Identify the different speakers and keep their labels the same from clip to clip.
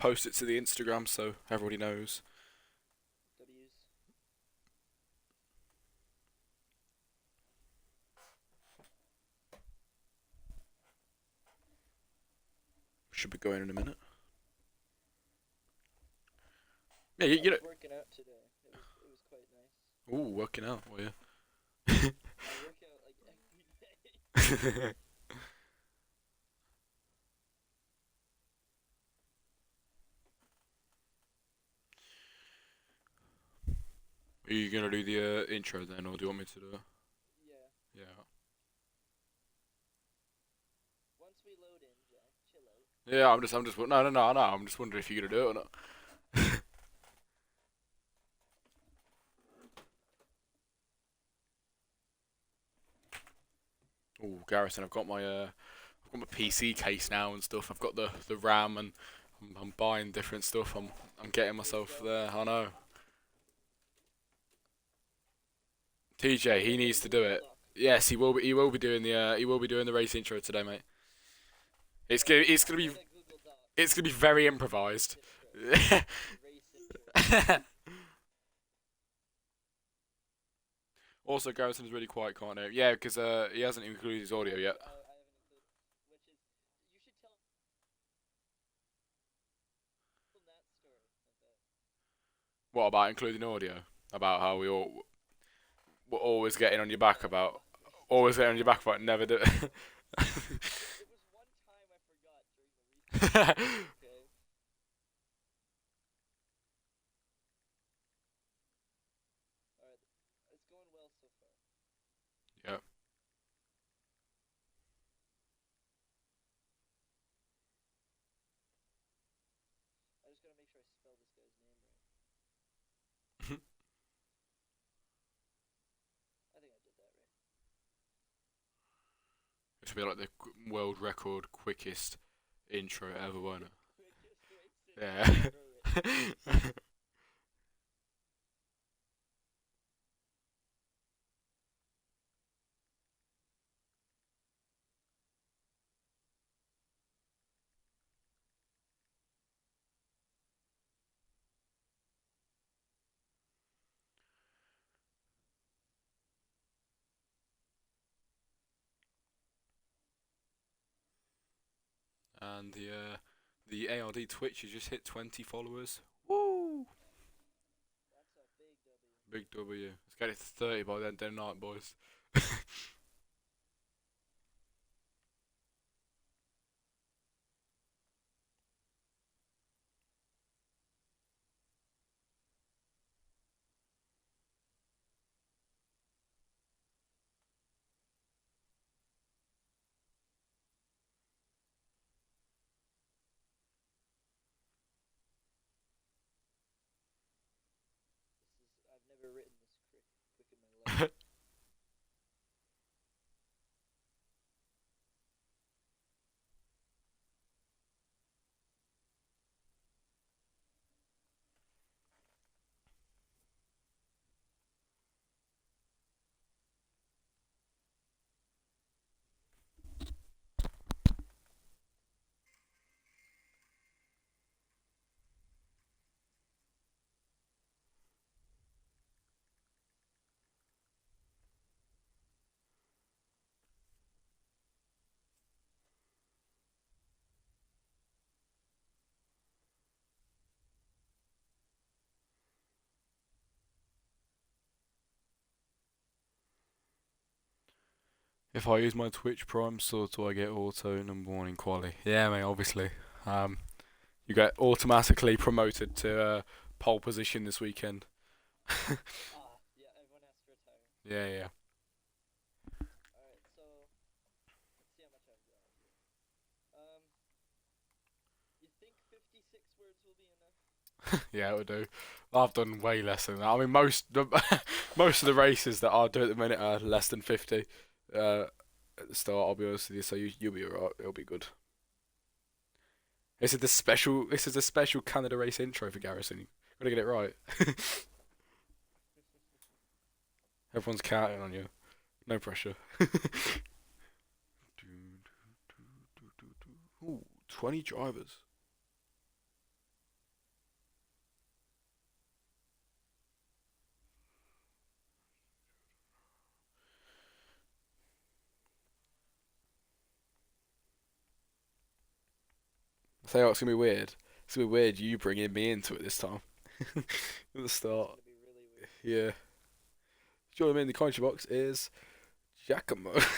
Speaker 1: post it to the Instagram so everybody knows.
Speaker 2: W's.
Speaker 1: Should be going in a minute. Yeah, you
Speaker 2: I
Speaker 1: know.
Speaker 2: was working out today. It was quite nice.
Speaker 1: Ooh, working out, were you?
Speaker 2: I work out like every day.
Speaker 1: Are you gonna do the intro then, or do you want me to do it?
Speaker 2: Yeah.
Speaker 1: Yeah.
Speaker 2: Once we load in, Jack, chill out.
Speaker 1: Yeah, I'm just, no. I'm just wondering if you're gonna do it or not. Oh, Garrison, I've got my PC case now and stuff. I've got the RAM and I'm buying different stuff. I'm getting myself there. I know. TJ, he needs to do it. Yes, he will. He will be doing the race intro today, mate. It's gonna be very improvised. Also, Garrison is really quiet, can't he? Yeah, because he hasn't included his audio yet.
Speaker 2: I haven't included, which is, you should tell them that story.
Speaker 1: What about including audio? About how we're always getting on your back about always getting on your back about never do it.
Speaker 2: It was one time I forgot during the research. Okay. Alright. It's going well so far.
Speaker 1: Yeah.
Speaker 2: I just gotta make sure I spell this guy's name right. I think I did that right.
Speaker 1: It should be like the world record quickest intro ever, won't it? Yeah. And the ARD Twitch has just hit 20 followers. Woo!
Speaker 2: That's a big W.
Speaker 1: Big W. Let's get it to 30 by then, night, boys.
Speaker 2: I've never written this quick in my life.
Speaker 1: If I use my Twitch Prime, so do I get auto number one in quali? Yeah, mate, obviously. You get automatically promoted to pole position this weekend.
Speaker 2: Yeah, everyone has to retire.
Speaker 1: Yeah, yeah.
Speaker 2: Alright, so let's see how much I've got here. You think 56 words will be enough?
Speaker 1: Yeah, it'll do. I've done way less than that. I mean, most of the races that I do at the minute are less than 50 at the start. I'll be honest with you, so you'll be alright. It'll be good. This is the special Canada race intro for Garrison. Gotta get it right. Everyone's counting on you. No pressure. Ooh, 20 drivers. Say, oh, it's gonna be weird. It's gonna be weird you bringing me into it this time. At the
Speaker 2: It's
Speaker 1: start.
Speaker 2: gonna be really weird.
Speaker 1: Yeah. Joining me in the commentary box is Giacomo.
Speaker 2: That's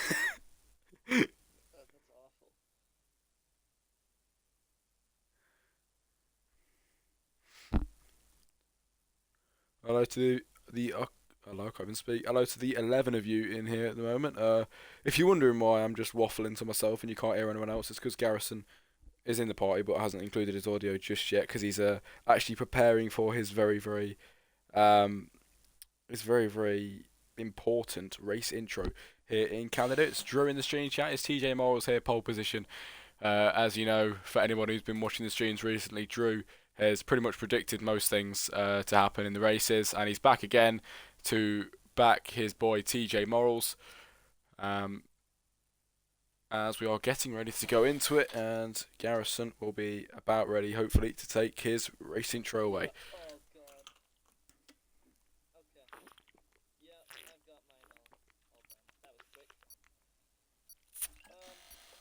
Speaker 2: awful.
Speaker 1: Hello to the hello, I can't even speak. Hello to the 11 of you in here at the moment. If you're wondering why I'm just waffling to myself and you can't hear anyone else, it's because Garrison is in the party but hasn't included his audio just yet because he's actually preparing for um his very important race intro here in Canada. It's Drew in the stream chat. It's TJ Morals here, pole position. As you know, for anyone who's been watching the streams recently, Drew has pretty much predicted most things to happen in the races, and he's back again to back his boy TJ Morals. As we are getting ready to go into it, and Garrison will be about ready, hopefully, to take his race intro away.
Speaker 2: Oh god. Okay. Yeah, I've got mine all done. That was quick.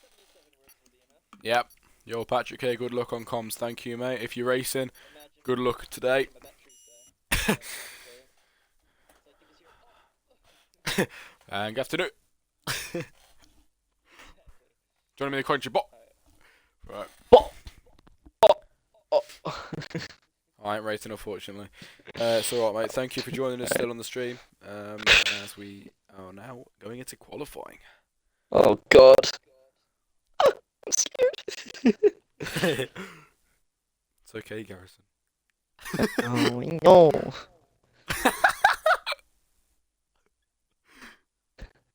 Speaker 2: 77 words will be enough.
Speaker 1: Yep. Yo, Patrick here. Good luck on comms. Thank you, mate. If you're racing,
Speaker 2: Imagine
Speaker 1: good luck today.
Speaker 2: my batteries there. It's like, give us your...
Speaker 1: And good afternoon.
Speaker 2: Exactly.
Speaker 1: Joining me in the country bot.
Speaker 2: Alright.
Speaker 1: Right.
Speaker 2: Oh.
Speaker 1: I ain't racing, unfortunately. It's alright, mate. Thank you for joining us still on the stream. As we are now going into qualifying.
Speaker 3: Oh god. I'm scared.
Speaker 1: It's okay, Garrison.
Speaker 3: Oh no.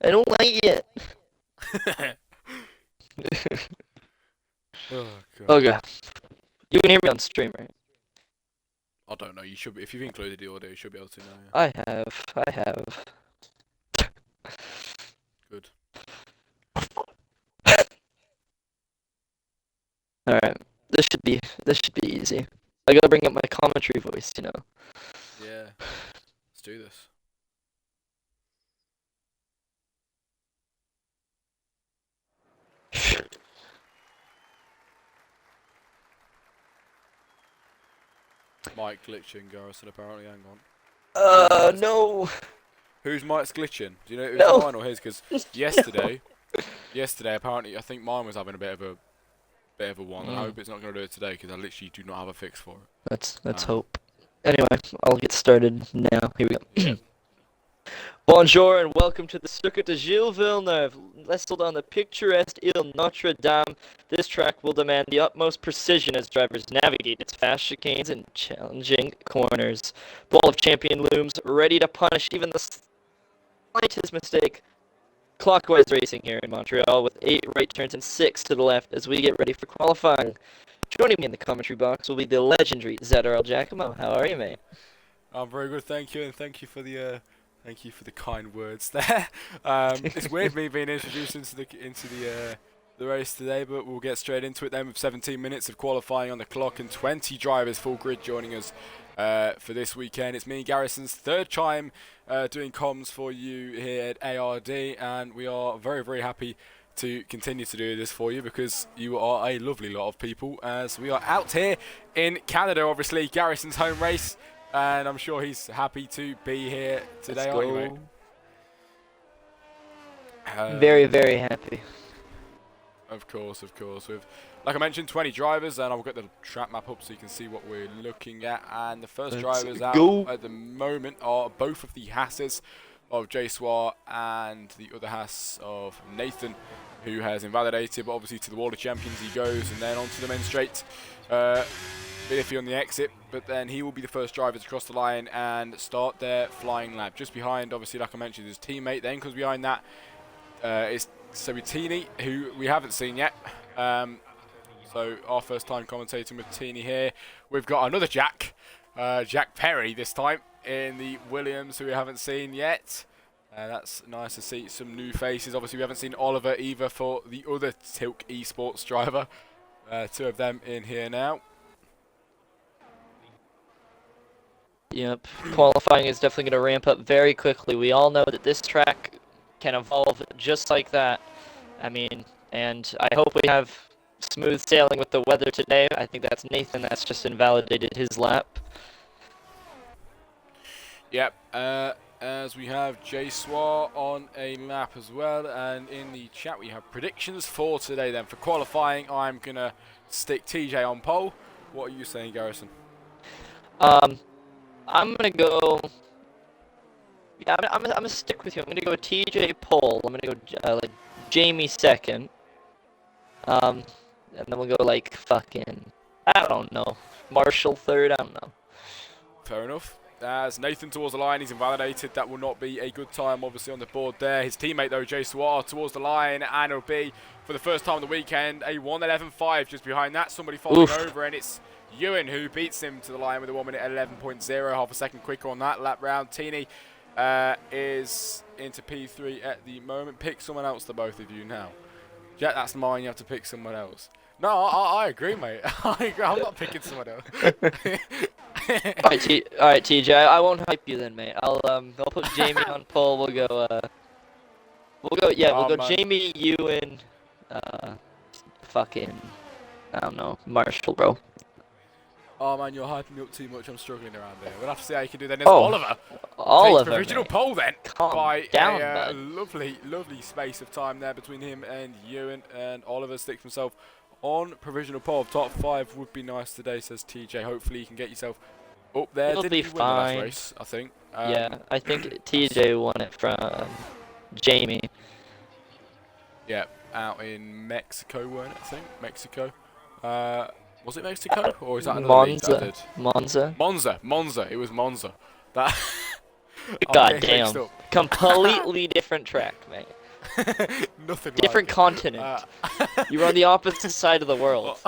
Speaker 3: I don't like it.
Speaker 1: Oh, God.
Speaker 3: Okay. You can hear me on stream, right?
Speaker 1: I don't know. You should be, if you've included the audio, you should be able to now.
Speaker 3: I have.
Speaker 1: Good.
Speaker 3: Alright. This should be easy. I gotta bring up my commentary voice, you know.
Speaker 1: Yeah. Let's do this. Mic glitching, Garrison, apparently. Hang on.
Speaker 3: No.
Speaker 1: Whose mic's glitching? Do you know it was
Speaker 3: No.
Speaker 1: mine or his? Because yesterday, apparently, I think mine was having a bit of a one. I hope it's not going to do it today because I literally do not have a fix for it.
Speaker 3: Let's hope. Anyway, I'll get started now. Here we go.
Speaker 1: Yeah.
Speaker 3: Bonjour and welcome to the Circuit de Gilles Villeneuve, nestled on the picturesque Ile Notre Dame. This track will demand the utmost precision as drivers navigate its fast chicanes and challenging corners. The Wall of Champion looms, ready to punish even the slightest mistake. Clockwise racing here in Montreal with 8 right turns and 6 to the left as we get ready for qualifying. Joining me in the commentary box will be the legendary ZRL Giacomo. How are you, mate?
Speaker 1: I'm very good, thank you, and thank you for the kind words there. It's weird me being introduced into the race today, but we'll get straight into it then with 17 minutes of qualifying on the clock and 20 drivers full grid joining us for this weekend. It's me, Garrison's third time doing comms for you here at ARD, and we are very, very happy to continue to do this for you because you are a lovely lot of people as we are out here in Canada, obviously, Garrison's home race. And I'm sure he's happy to be here today, aren't you, mate?
Speaker 3: Very, very happy.
Speaker 1: Of course. With, like I mentioned, 20 drivers, and I'll get the track map up so you can see what we're looking at. And the first drivers out at the moment are both of the Hasses of Jesua and the other Hass of Nathan, who has invalidated, but obviously to the Wall of Champions he goes, and then onto the men's straight. Iffy on the exit, but then he will be the first driver to cross the line and start their flying lap. Just behind, obviously, like I mentioned, his teammate. Then, because behind that is Sabutini, who we haven't seen yet. So our first time commentating with Tini here. We've got another Jack, Jack Perry this time in the Williams, who we haven't seen yet. That's nice to see some new faces. Obviously, we haven't seen Oliver either for the other Tilk Esports driver. 2 of them in here now.
Speaker 3: Yep, qualifying is definitely going to ramp up very quickly. We all know that this track can evolve just like that. I mean, and I hope we have smooth sailing with the weather today. I think that's Nathan. That's just invalidated his lap.
Speaker 1: Yep. As we have Jay Swar on a lap as well, and in the chat we have predictions for today. Then for qualifying, I'm gonna stick TJ on pole. What are you saying, Garrison?
Speaker 3: I'm gonna go. Yeah, I'm gonna stick with you. I'm gonna go TJ pole. I'm gonna go like Jamie second. And then we'll go like fucking. I don't know. Marshall third. I don't know.
Speaker 1: Fair enough. As Nathan towards the line, he's invalidated. That will not be a good time, obviously, on the board there. His teammate, though, Jay Swar, towards the line, and it'll be, for the first time of the weekend, a 1:11.5 just behind that. Somebody falling over, and it's Ewan who beats him to the line with a 1 minute 11.0, half a second quicker on that lap round. Teeny is into P3 at the moment. Pick someone else, the both of you now. Jack, that's mine. You have to pick someone else. No, I agree, mate. I agree. I'm not picking someone else.
Speaker 3: Alright, TJ. I won't hype you then, mate. I'll put Jamie on pole. We'll go. Jamie, Ewan, fucking, I don't know, Marshall, bro.
Speaker 1: Oh man, you're hyping me up too much. I'm struggling around there. We'll have to see how you can do. Then there's Oliver.
Speaker 3: Oliver,
Speaker 1: takes provisional pole then.
Speaker 3: Calm
Speaker 1: by
Speaker 3: down,
Speaker 1: a
Speaker 3: bud.
Speaker 1: lovely space of time there between him and Ewan, and Oliver sticks himself on provisional pole. Top 5 would be nice today, says TJ. Hopefully you can get yourself up there.
Speaker 3: It'll
Speaker 1: Didn't
Speaker 3: be
Speaker 1: you win the last
Speaker 3: fine.
Speaker 1: race, I think.
Speaker 3: Yeah, I think TJ won it from Jamie.
Speaker 1: Yeah, out in Mexico, weren't it? I think Mexico. Was it Mexico or is that another league that I did? Monza. It was Monza. That.
Speaker 3: God damn. Completely different track, mate.
Speaker 1: Nothing.
Speaker 3: Different
Speaker 1: like
Speaker 3: continent. You were on the opposite side of the world.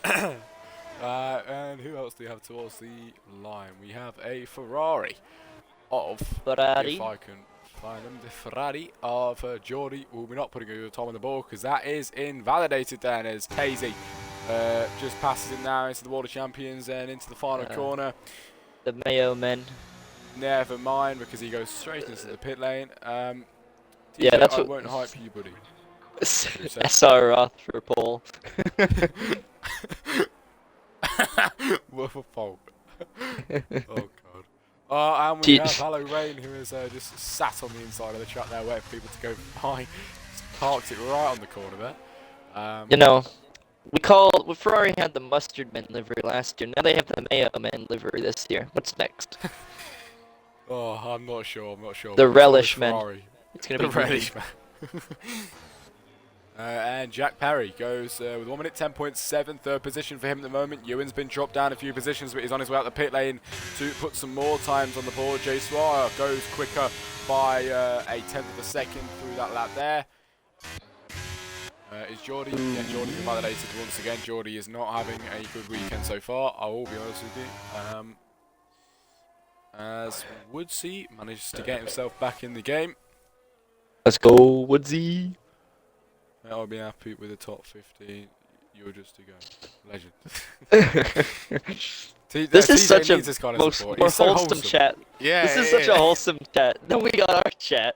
Speaker 1: And who else do we have towards the line? We have a Ferrari of.
Speaker 3: Ferrari.
Speaker 1: If I can find them, the Ferrari of Jordi. We'll be not putting a time on the ball because that is invalidated. Then as Tazy just passes it now into the World of Champions and into the final corner.
Speaker 3: The Mayo men.
Speaker 1: Never mind, because he goes straight into the pit lane. TJ,
Speaker 3: yeah, that's
Speaker 1: I
Speaker 3: what.
Speaker 1: won't hype you, buddy.
Speaker 3: SR Roth for pole.
Speaker 1: Worth a fault. Oh god. And we have Hello Rain, who is just sat on the inside of the track there, waiting for people to go by. Just parks it right on the corner there.
Speaker 3: You know, Ferrari had the mustard men livery last year. Now they have the Mayo men livery this year. What's next?
Speaker 1: Oh, I'm not sure.
Speaker 3: The relish men. It's gonna be
Speaker 1: the relish man. And Jack Parry goes with 1 minute 10.7, third position for him at the moment. Ewan's been dropped down a few positions, but he's on his way out the pit lane to put some more times on the board. Jay Swire goes quicker by a tenth of a second through that lap there. Is Geordie? Yeah, Geordie's invalidated once again. Geordie is not having a good weekend so far, I will be honest with you. As Woodsy manages to get himself back in the game.
Speaker 3: Let's go, Woodsy.
Speaker 1: I'll be happy with the top 15. You're just to go. Legend.
Speaker 3: This is such a
Speaker 1: kind of
Speaker 3: more
Speaker 1: so
Speaker 3: wholesome chat.
Speaker 1: Yeah,
Speaker 3: this is such a wholesome chat. Then we got our chat.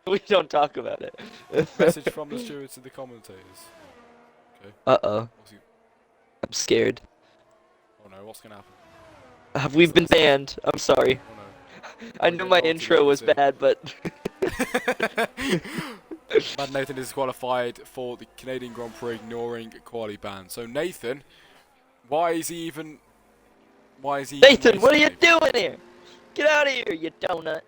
Speaker 3: We don't talk about it.
Speaker 1: Message from the stewards to the commentators. Okay.
Speaker 3: Uh-oh. I'm scared.
Speaker 1: Oh no, what's going to happen?
Speaker 3: Have we been banned? I'm sorry.
Speaker 1: Oh no.
Speaker 3: I knew my intro was bad, but...
Speaker 1: Mad Nathan is disqualified for the Canadian Grand Prix, ignoring quali ban. So Nathan, why is he even?
Speaker 3: Nathan, what are you doing here? Get out of here, you donut!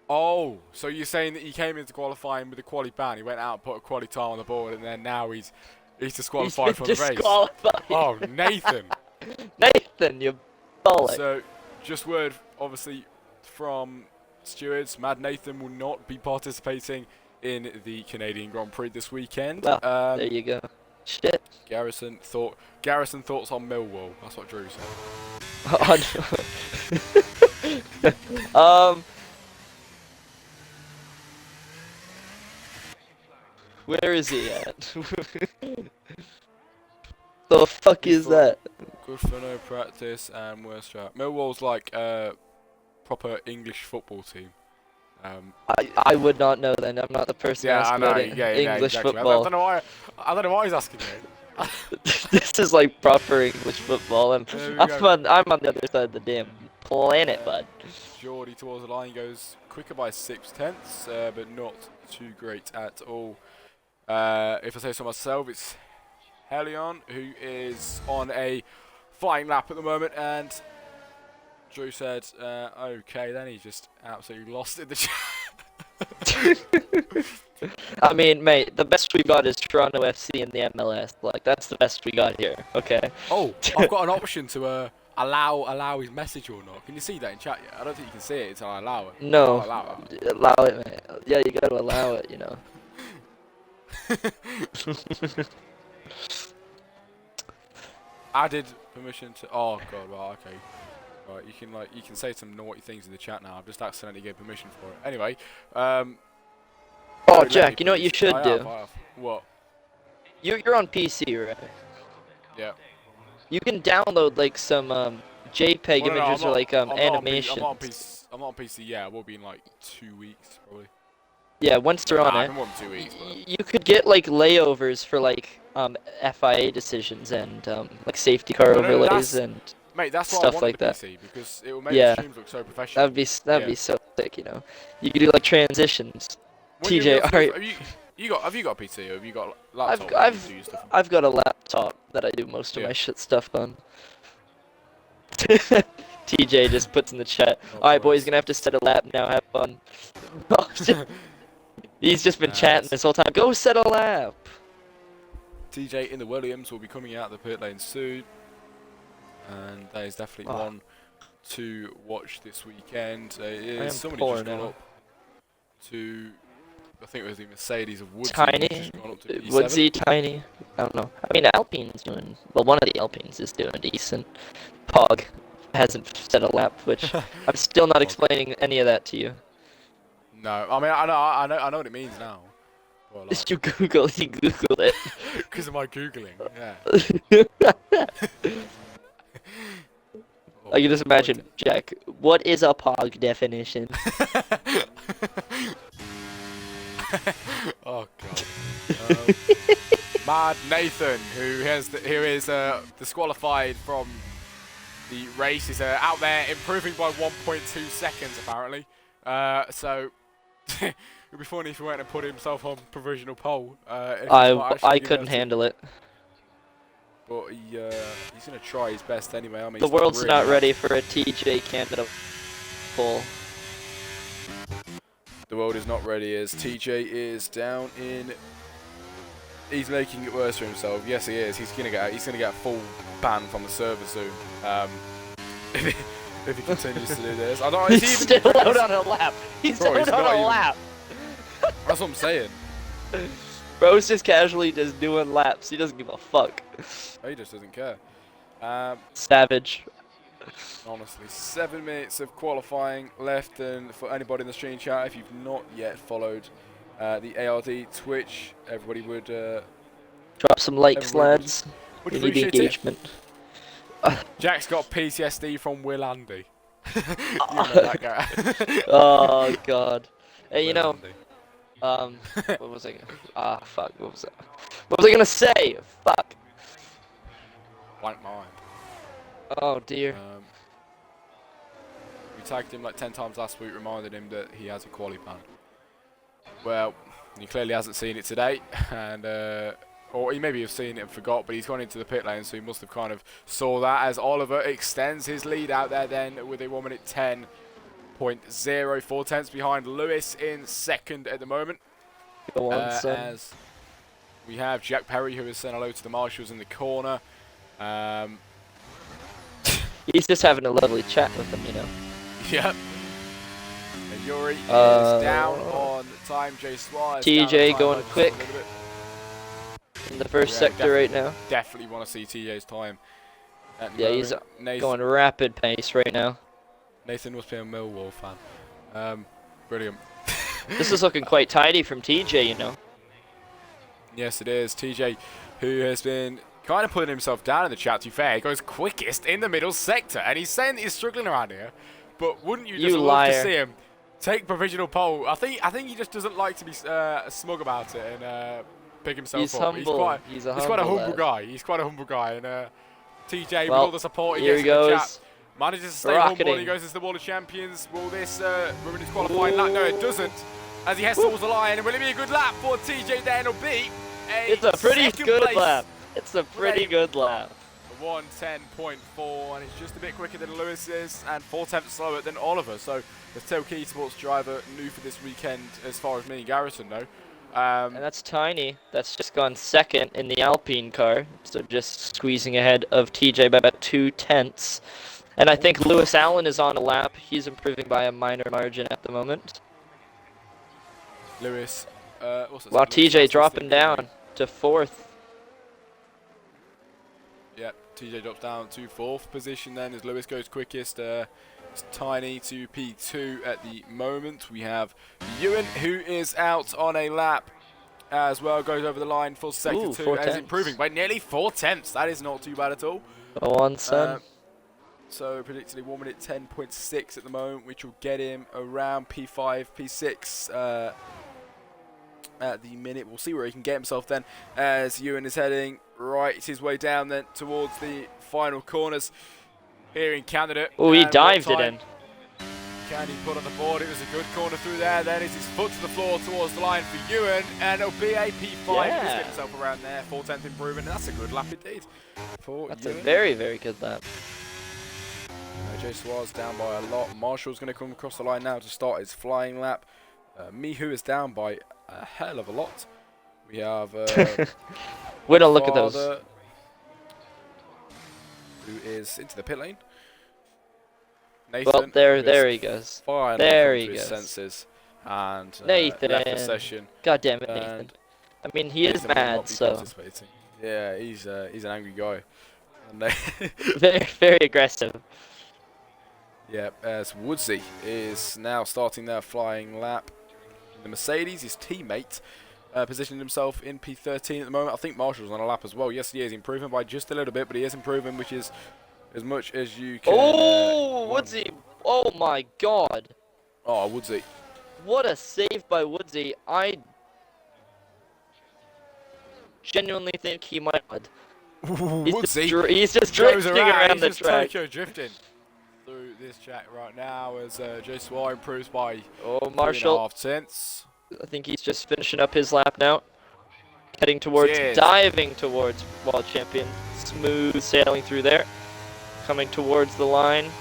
Speaker 1: Oh, so you're saying that he came into qualifying with a quali ban? He went out and put a quali time on the board, and then now he's disqualified from the race. Oh, Nathan!
Speaker 3: Nathan, you bollock!
Speaker 1: So, just word, obviously, from stewards, Mad Nathan will not be participating in the Canadian Grand Prix this weekend.
Speaker 3: Well, there you go. Shit.
Speaker 1: Garrison thoughts on Millwall. That's what Drew said.
Speaker 3: Where is he at? The fuck is that?
Speaker 1: Good for no practice and worst trap. Millwall's like a proper English football team.
Speaker 3: I would not know then. I'm not the person
Speaker 1: Yeah, I
Speaker 3: asking
Speaker 1: know.
Speaker 3: about
Speaker 1: Yeah,
Speaker 3: English
Speaker 1: exactly. I
Speaker 3: football.
Speaker 1: don't know why. I don't know why he's asking me.
Speaker 3: This is like proper English football, and
Speaker 1: There we
Speaker 3: I'm
Speaker 1: go.
Speaker 3: I'm on the other side of the damn planet, bud.
Speaker 1: Geordie towards the line goes quicker by 0.6, but not too great at all. If I say so myself, it's Helion who is on a flying lap at the moment, and Drew said, okay, then he just absolutely lost in the chat.
Speaker 3: I mean, mate, the best we got is Toronto FC in the MLS. Like, that's the best we got here. Okay.
Speaker 1: Oh, I've got an option to allow his message or not. Can you see that in chat yet? I don't think you can see it until I allow it.
Speaker 3: No.
Speaker 1: I'll allow it.
Speaker 3: Allow it, mate. Yeah, you gotta allow it, you know.
Speaker 1: Added permission to. Oh god, well, okay. Right, you can say some naughty things in the chat now. I've just accidentally gave permission for it. Anyway,
Speaker 3: oh, Jack, you know what you should do?
Speaker 1: I have. What?
Speaker 3: You're on PC, right?
Speaker 1: Yeah.
Speaker 3: You can download like some JPEG
Speaker 1: Well, no,
Speaker 3: images or like animations.
Speaker 1: I'm not on PC. Yeah, I will be in like 2 weeks probably.
Speaker 3: Yeah, once they're on
Speaker 1: I've
Speaker 3: it,
Speaker 1: been more than 2 weeks. But...
Speaker 3: you could get like layovers for like FIA decisions and like safety car overlays and
Speaker 1: mate, that's why I
Speaker 3: stuff
Speaker 1: wanted
Speaker 3: like
Speaker 1: the
Speaker 3: that.
Speaker 1: PC, because it will make the streams look so professional.
Speaker 3: That'd be so sick, you know. You could do like transitions.
Speaker 1: When
Speaker 3: TJ, alright.
Speaker 1: Have you got a PC or have you got a laptop?
Speaker 3: I've got a laptop that I do most of my stuff on. TJ just puts in the chat. Alright, boys, gonna have to set a lap now. Have fun. He's just been chatting this whole time. Go set a lap.
Speaker 1: TJ in the Williams will be coming out of the pit lane soon, and that is definitely one to watch this weekend. Somebody just gone up to, I think it was the Mercedes of Woodsy.
Speaker 3: Tiny? Woodsy, Tiny? I don't know. I mean, Alpine's doing, well, one of the Alpines is doing decent. Pog hasn't set a lap, which I'm still not explaining any of that to you.
Speaker 1: No, I mean, I know what it means now. Well, like,
Speaker 3: you Googled it.
Speaker 1: Because of my Googling, yeah.
Speaker 3: I can just imagine, Jack, what is a POG definition?
Speaker 1: Oh god. Mad Nathan, who is disqualified from the race, is out there improving by 1.2 seconds apparently. So it'd be funny if he went and put himself on provisional pole.
Speaker 3: I couldn't handle it.
Speaker 1: But he's gonna try his best anyway. I mean,
Speaker 3: the world's really not ready for a TJ Canada pole.
Speaker 1: The world is not ready as TJ is down in. He's making it worse for himself. Yes, he is. He's gonna get a full ban from the server soon. If he continues to do this, I don't.
Speaker 3: He's still out on a lap. He's still out on a lap.
Speaker 1: That's what I'm saying.
Speaker 3: Bro's just casually just doing laps. He doesn't give a fuck.
Speaker 1: He just doesn't care.
Speaker 3: Savage.
Speaker 1: Honestly, 7 minutes of qualifying left, and for anybody in the stream chat, if you've not yet followed the ARD Twitch, everybody would
Speaker 3: drop some likes, lads. We need engagement.
Speaker 1: Jack's got PTSD from Will Andy. You know that guy.
Speaker 3: Oh god. Hey, you know. What was I gonna? Fuck. What was that? What was I gonna say? Fuck.
Speaker 1: Blank mind.
Speaker 3: Oh dear.
Speaker 1: We tagged him like 10 times last week, reminded him that he has a quali ban. Well, he clearly hasn't seen it today, and or he maybe have seen it and forgot, but he's gone into the pit lane, so he must have kind of saw that as Oliver extends his lead out there then with a 1 minute 10.0, 4 tenths behind Lewis in second at the moment.
Speaker 3: Go on,
Speaker 1: as we have Jack Perry, who has sent hello to the marshals in the corner.
Speaker 3: He's just having a lovely chat with them, you know.
Speaker 1: Yep. And Yuri is down on time. Jay Suarez.
Speaker 3: TJ going quick in the first sector right now.
Speaker 1: Definitely want to see TJ's time.
Speaker 3: Yeah, he's going rapid pace right now.
Speaker 1: Nathan must be a Millwall fan. Brilliant.
Speaker 3: This is looking quite tidy from TJ, you know.
Speaker 1: Yes, it is. TJ, who has been kind of putting himself down in the chat, to be fair. He goes quickest in the middle sector, and he's saying that he's struggling around here. But wouldn't you just love to see him take provisional pole. I think he just doesn't like to be smug about it and pick himself
Speaker 3: He's
Speaker 1: up.
Speaker 3: humble. He's quite a
Speaker 1: humble
Speaker 3: lad.
Speaker 1: guy. He's quite a humble guy. And TJ, with
Speaker 3: Well,
Speaker 1: all the support he
Speaker 3: here
Speaker 1: gets
Speaker 3: he
Speaker 1: in the
Speaker 3: goes.
Speaker 1: chat, manages to stay humble. And
Speaker 3: Rocketing.
Speaker 1: he goes into the Wall of Champions. Will this ruin his qualifying lap? No, it doesn't. As he heads towards the line, and will it be a good lap for TJ? Then it'll be
Speaker 3: It's a pretty
Speaker 1: second
Speaker 3: good
Speaker 1: place
Speaker 3: lap. It's a pretty good lap.
Speaker 1: 1:10.4, and it's just a bit quicker than Lewis is, and 4/10 slower than Oliver. So the Telkey Sports driver new for this weekend, as far as me and Garrison know.
Speaker 3: And that's Tiny. That's just gone second in the Alpine car, so just squeezing ahead of TJ by about 2/10. And I think Lewis Allen is on a lap. He's improving by a minor margin at the moment.
Speaker 1: Lewis, what's that?
Speaker 3: While
Speaker 1: Lewis
Speaker 3: TJ
Speaker 1: has
Speaker 3: dropping
Speaker 1: this thing
Speaker 3: down to 4th.
Speaker 1: Yep, TJ drops down to 4th position then as Lewis goes quickest. It's Tiny to P2 at the moment. We have Ewan, who is out on a lap as well, goes over the line for sector 2 and is improving by nearly 4/10. That is not too bad at all.
Speaker 3: Go on, son.
Speaker 1: So predicted 1 minute 10.6 at the moment, which will get him around P5, P6 at the minute. We'll see where he can get himself then as Ewan is heading right his way down then towards the final corners here in Canada.
Speaker 3: Oh, he dived it in.
Speaker 1: Can he put on the board? It was a good corner through there. Then is his foot to the floor towards the line for Ewan, and it'll be a P5.
Speaker 3: Yeah.
Speaker 1: He's get himself around there. 4/10 improvement, and that's a good lap indeed for
Speaker 3: That's
Speaker 1: Ewan.
Speaker 3: a very, very good lap.
Speaker 1: Jay Suarez down by a lot. Marshall's going to come across the line now to start his flying lap. Mihu is down by a hell of a lot. We have
Speaker 3: We don't look at those.
Speaker 1: Who is into the pit lane. Nathan,
Speaker 3: Well, there he goes. There he
Speaker 1: his
Speaker 3: goes.
Speaker 1: senses and
Speaker 3: Nathan.
Speaker 1: left the session.
Speaker 3: God damn it, Nathan.
Speaker 1: And
Speaker 3: I mean, he is
Speaker 1: Nathan will not
Speaker 3: mad,
Speaker 1: be
Speaker 3: so
Speaker 1: participating. Yeah, he's an angry guy. And
Speaker 3: very, very aggressive.
Speaker 1: yeah, as Woodsy is now starting their flying lap. The Mercedes, his teammate, positioning himself in P13 at the moment. I think Marshall's on a lap as well. Yes, he is improving by just a little bit, but he is improving, which is as much as you can.
Speaker 3: Oh, Woodsy! Oh my God!
Speaker 1: Oh, Woodsy.
Speaker 3: What a save by Woodsy! I genuinely think he might.
Speaker 1: Woodsy
Speaker 3: He's just
Speaker 1: goes
Speaker 3: drifting around the
Speaker 1: he's just
Speaker 3: track.
Speaker 1: Tokyo drifting through this track right now as Jay Suarez improves by
Speaker 3: Oh, Marshall!
Speaker 1: 3.5
Speaker 3: I think he's just finishing up his lap now. Heading towards,
Speaker 1: Cheers.
Speaker 3: diving towards World Champion. Smooth sailing through there. Coming towards the line.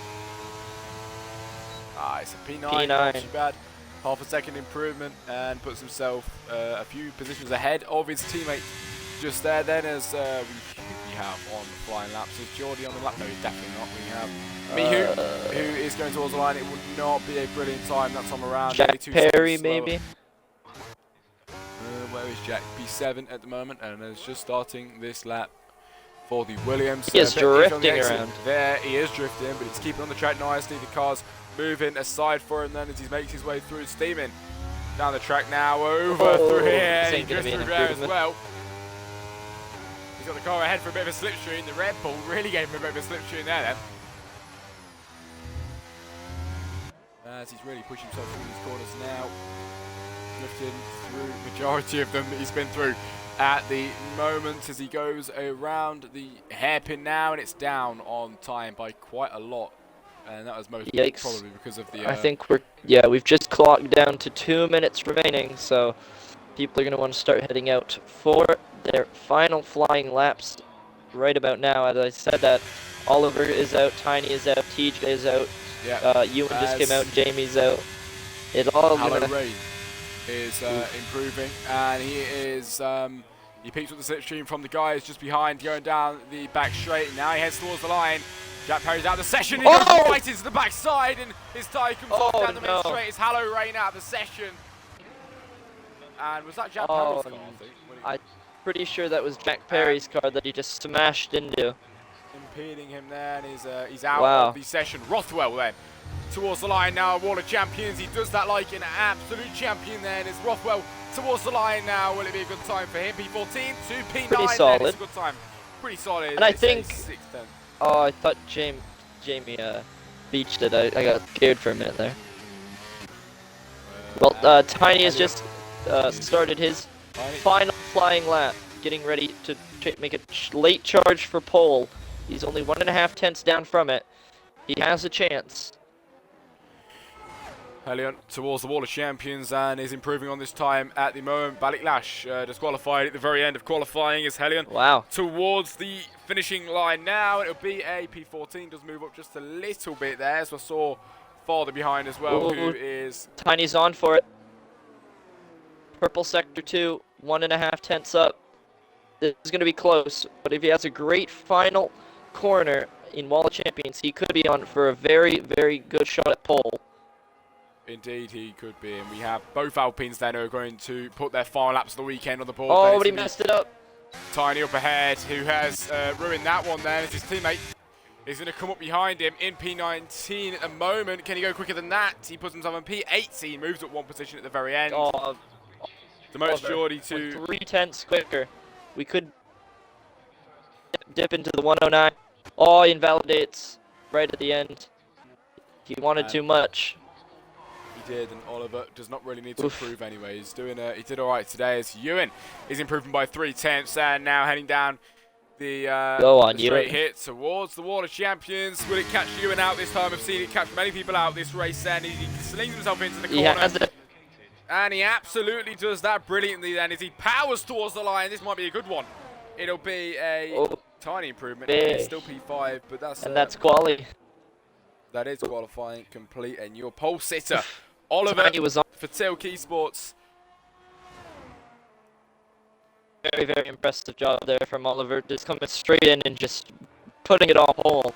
Speaker 1: Ah, it's a P9,
Speaker 3: P9.
Speaker 1: not too bad. Half a second improvement and puts himself a few positions ahead of his teammate just there then as we have on the flying laps. Is Geordie on the lap? No, he's definitely not. We have Mihu, who is going towards the line. It would not be a brilliant time that time around.
Speaker 3: Jack
Speaker 1: Only 2
Speaker 3: Perry,
Speaker 1: seconds slower.
Speaker 3: maybe?
Speaker 1: Where is Jack? P7 at the moment and is just starting this lap for the Williams.
Speaker 3: He is
Speaker 1: He's on the
Speaker 3: drifting
Speaker 1: exit.
Speaker 3: around.
Speaker 1: There, he is drifting, but he's keeping on the track nicely. The car's moving aside for him then as he makes his way through, steaming down the track now, over through here.
Speaker 3: This
Speaker 1: He
Speaker 3: ain't gonna
Speaker 1: drifts
Speaker 3: be an
Speaker 1: through there as
Speaker 3: improvement.
Speaker 1: well. He's got the car ahead for a bit of a slipstream. The Red Bull really gave him a bit of a slipstream there then. As he's really pushing himself through these corners now. Drifting through majority of them that he's been through at the moment as he goes around the hairpin now, and it's down on time by quite a lot, and that was most
Speaker 3: Yikes.
Speaker 1: probably because of the
Speaker 3: I think we've just clocked down to 2 minutes remaining, so people are going to want to start heading out for their final flying laps right about now. As I said that, Oliver is out, Tiny is out, TJ is out, Ewan just came out, Jamie's out. It's all
Speaker 1: Hello
Speaker 3: gonna...
Speaker 1: Ray is improving, and he is he peaks with the slipstream from the guys just behind, going down the back straight, and now he heads towards the line. Jack Perry's out of the session, he goes right into the backside, and his tyre comes off down the main straight. It's Hallow Rain out of the session. And was that Jack Perry's car, I think?
Speaker 3: I'm pretty sure that was Jack Perry's car that he just smashed into.
Speaker 1: Impeding him there, and he's out
Speaker 3: Wow.
Speaker 1: of the session. Rothwell then towards the line now, Wall of Champions. He does that like an absolute champion there, and it's Rothwell towards the line now. Will it be a good time for him? P14 to P9.
Speaker 3: Pretty solid.
Speaker 1: Then. It's a good time. Pretty solid.
Speaker 3: And I
Speaker 1: It's a
Speaker 3: think-
Speaker 1: 6:10.
Speaker 3: Oh, I thought Jamie beached it. I got scared for a minute there. Well, Tiny has just started his final flying lap, getting ready to make a late charge for pole. He's only 1.5 tenths down from it. He has a chance.
Speaker 1: Helion towards the Wall of Champions and is improving on this time at the moment. Baliklash disqualified at the very end of qualifying as Helion towards the finishing line now. It'll be a P14, does move up just a little bit there, as I saw farther behind as well, who is...
Speaker 3: Tiny's on for it. Purple sector 2, 1.5 tenths up. This is going to be close, but if he has a great final corner in Wall of Champions, he could be on for a very, very good shot at pole.
Speaker 1: Indeed, he could be, and we have both Alpines then who are going to put their final laps of the weekend on the board.
Speaker 3: Oh, but he messed it up.
Speaker 1: Tiny up ahead, who has ruined that one there, as his teammate is going to come up behind him in P19 at the moment. Can he go quicker than that? He puts himself in P18, moves up one position at the very end.
Speaker 3: Oh,
Speaker 1: the most Geordie to...
Speaker 3: 3 tenths quicker. We could dip into the 109. Oh, he invalidates right at the end. He wanted too much.
Speaker 1: He did, and Oliver does not really need to improve anyway. He's doing he did all right today as Ewan is improving by 3 tenths and now heading down the, the straight hit towards the Wall of Champions. Will it catch Ewan out this time? I've seen it catch many people out this race, and he slings himself into the corner.
Speaker 3: He has it.
Speaker 1: And he absolutely does that brilliantly then as he powers towards the line. This might be a good one. It'll be a tiny improvement. It's still P5, but that's...
Speaker 3: And that's quality.
Speaker 1: That is qualifying complete, and your pole sitter, Oliver,
Speaker 3: was on.
Speaker 1: for Tailkey Sports.
Speaker 3: Very, very impressive job there from Oliver, just coming straight in and just putting it all whole.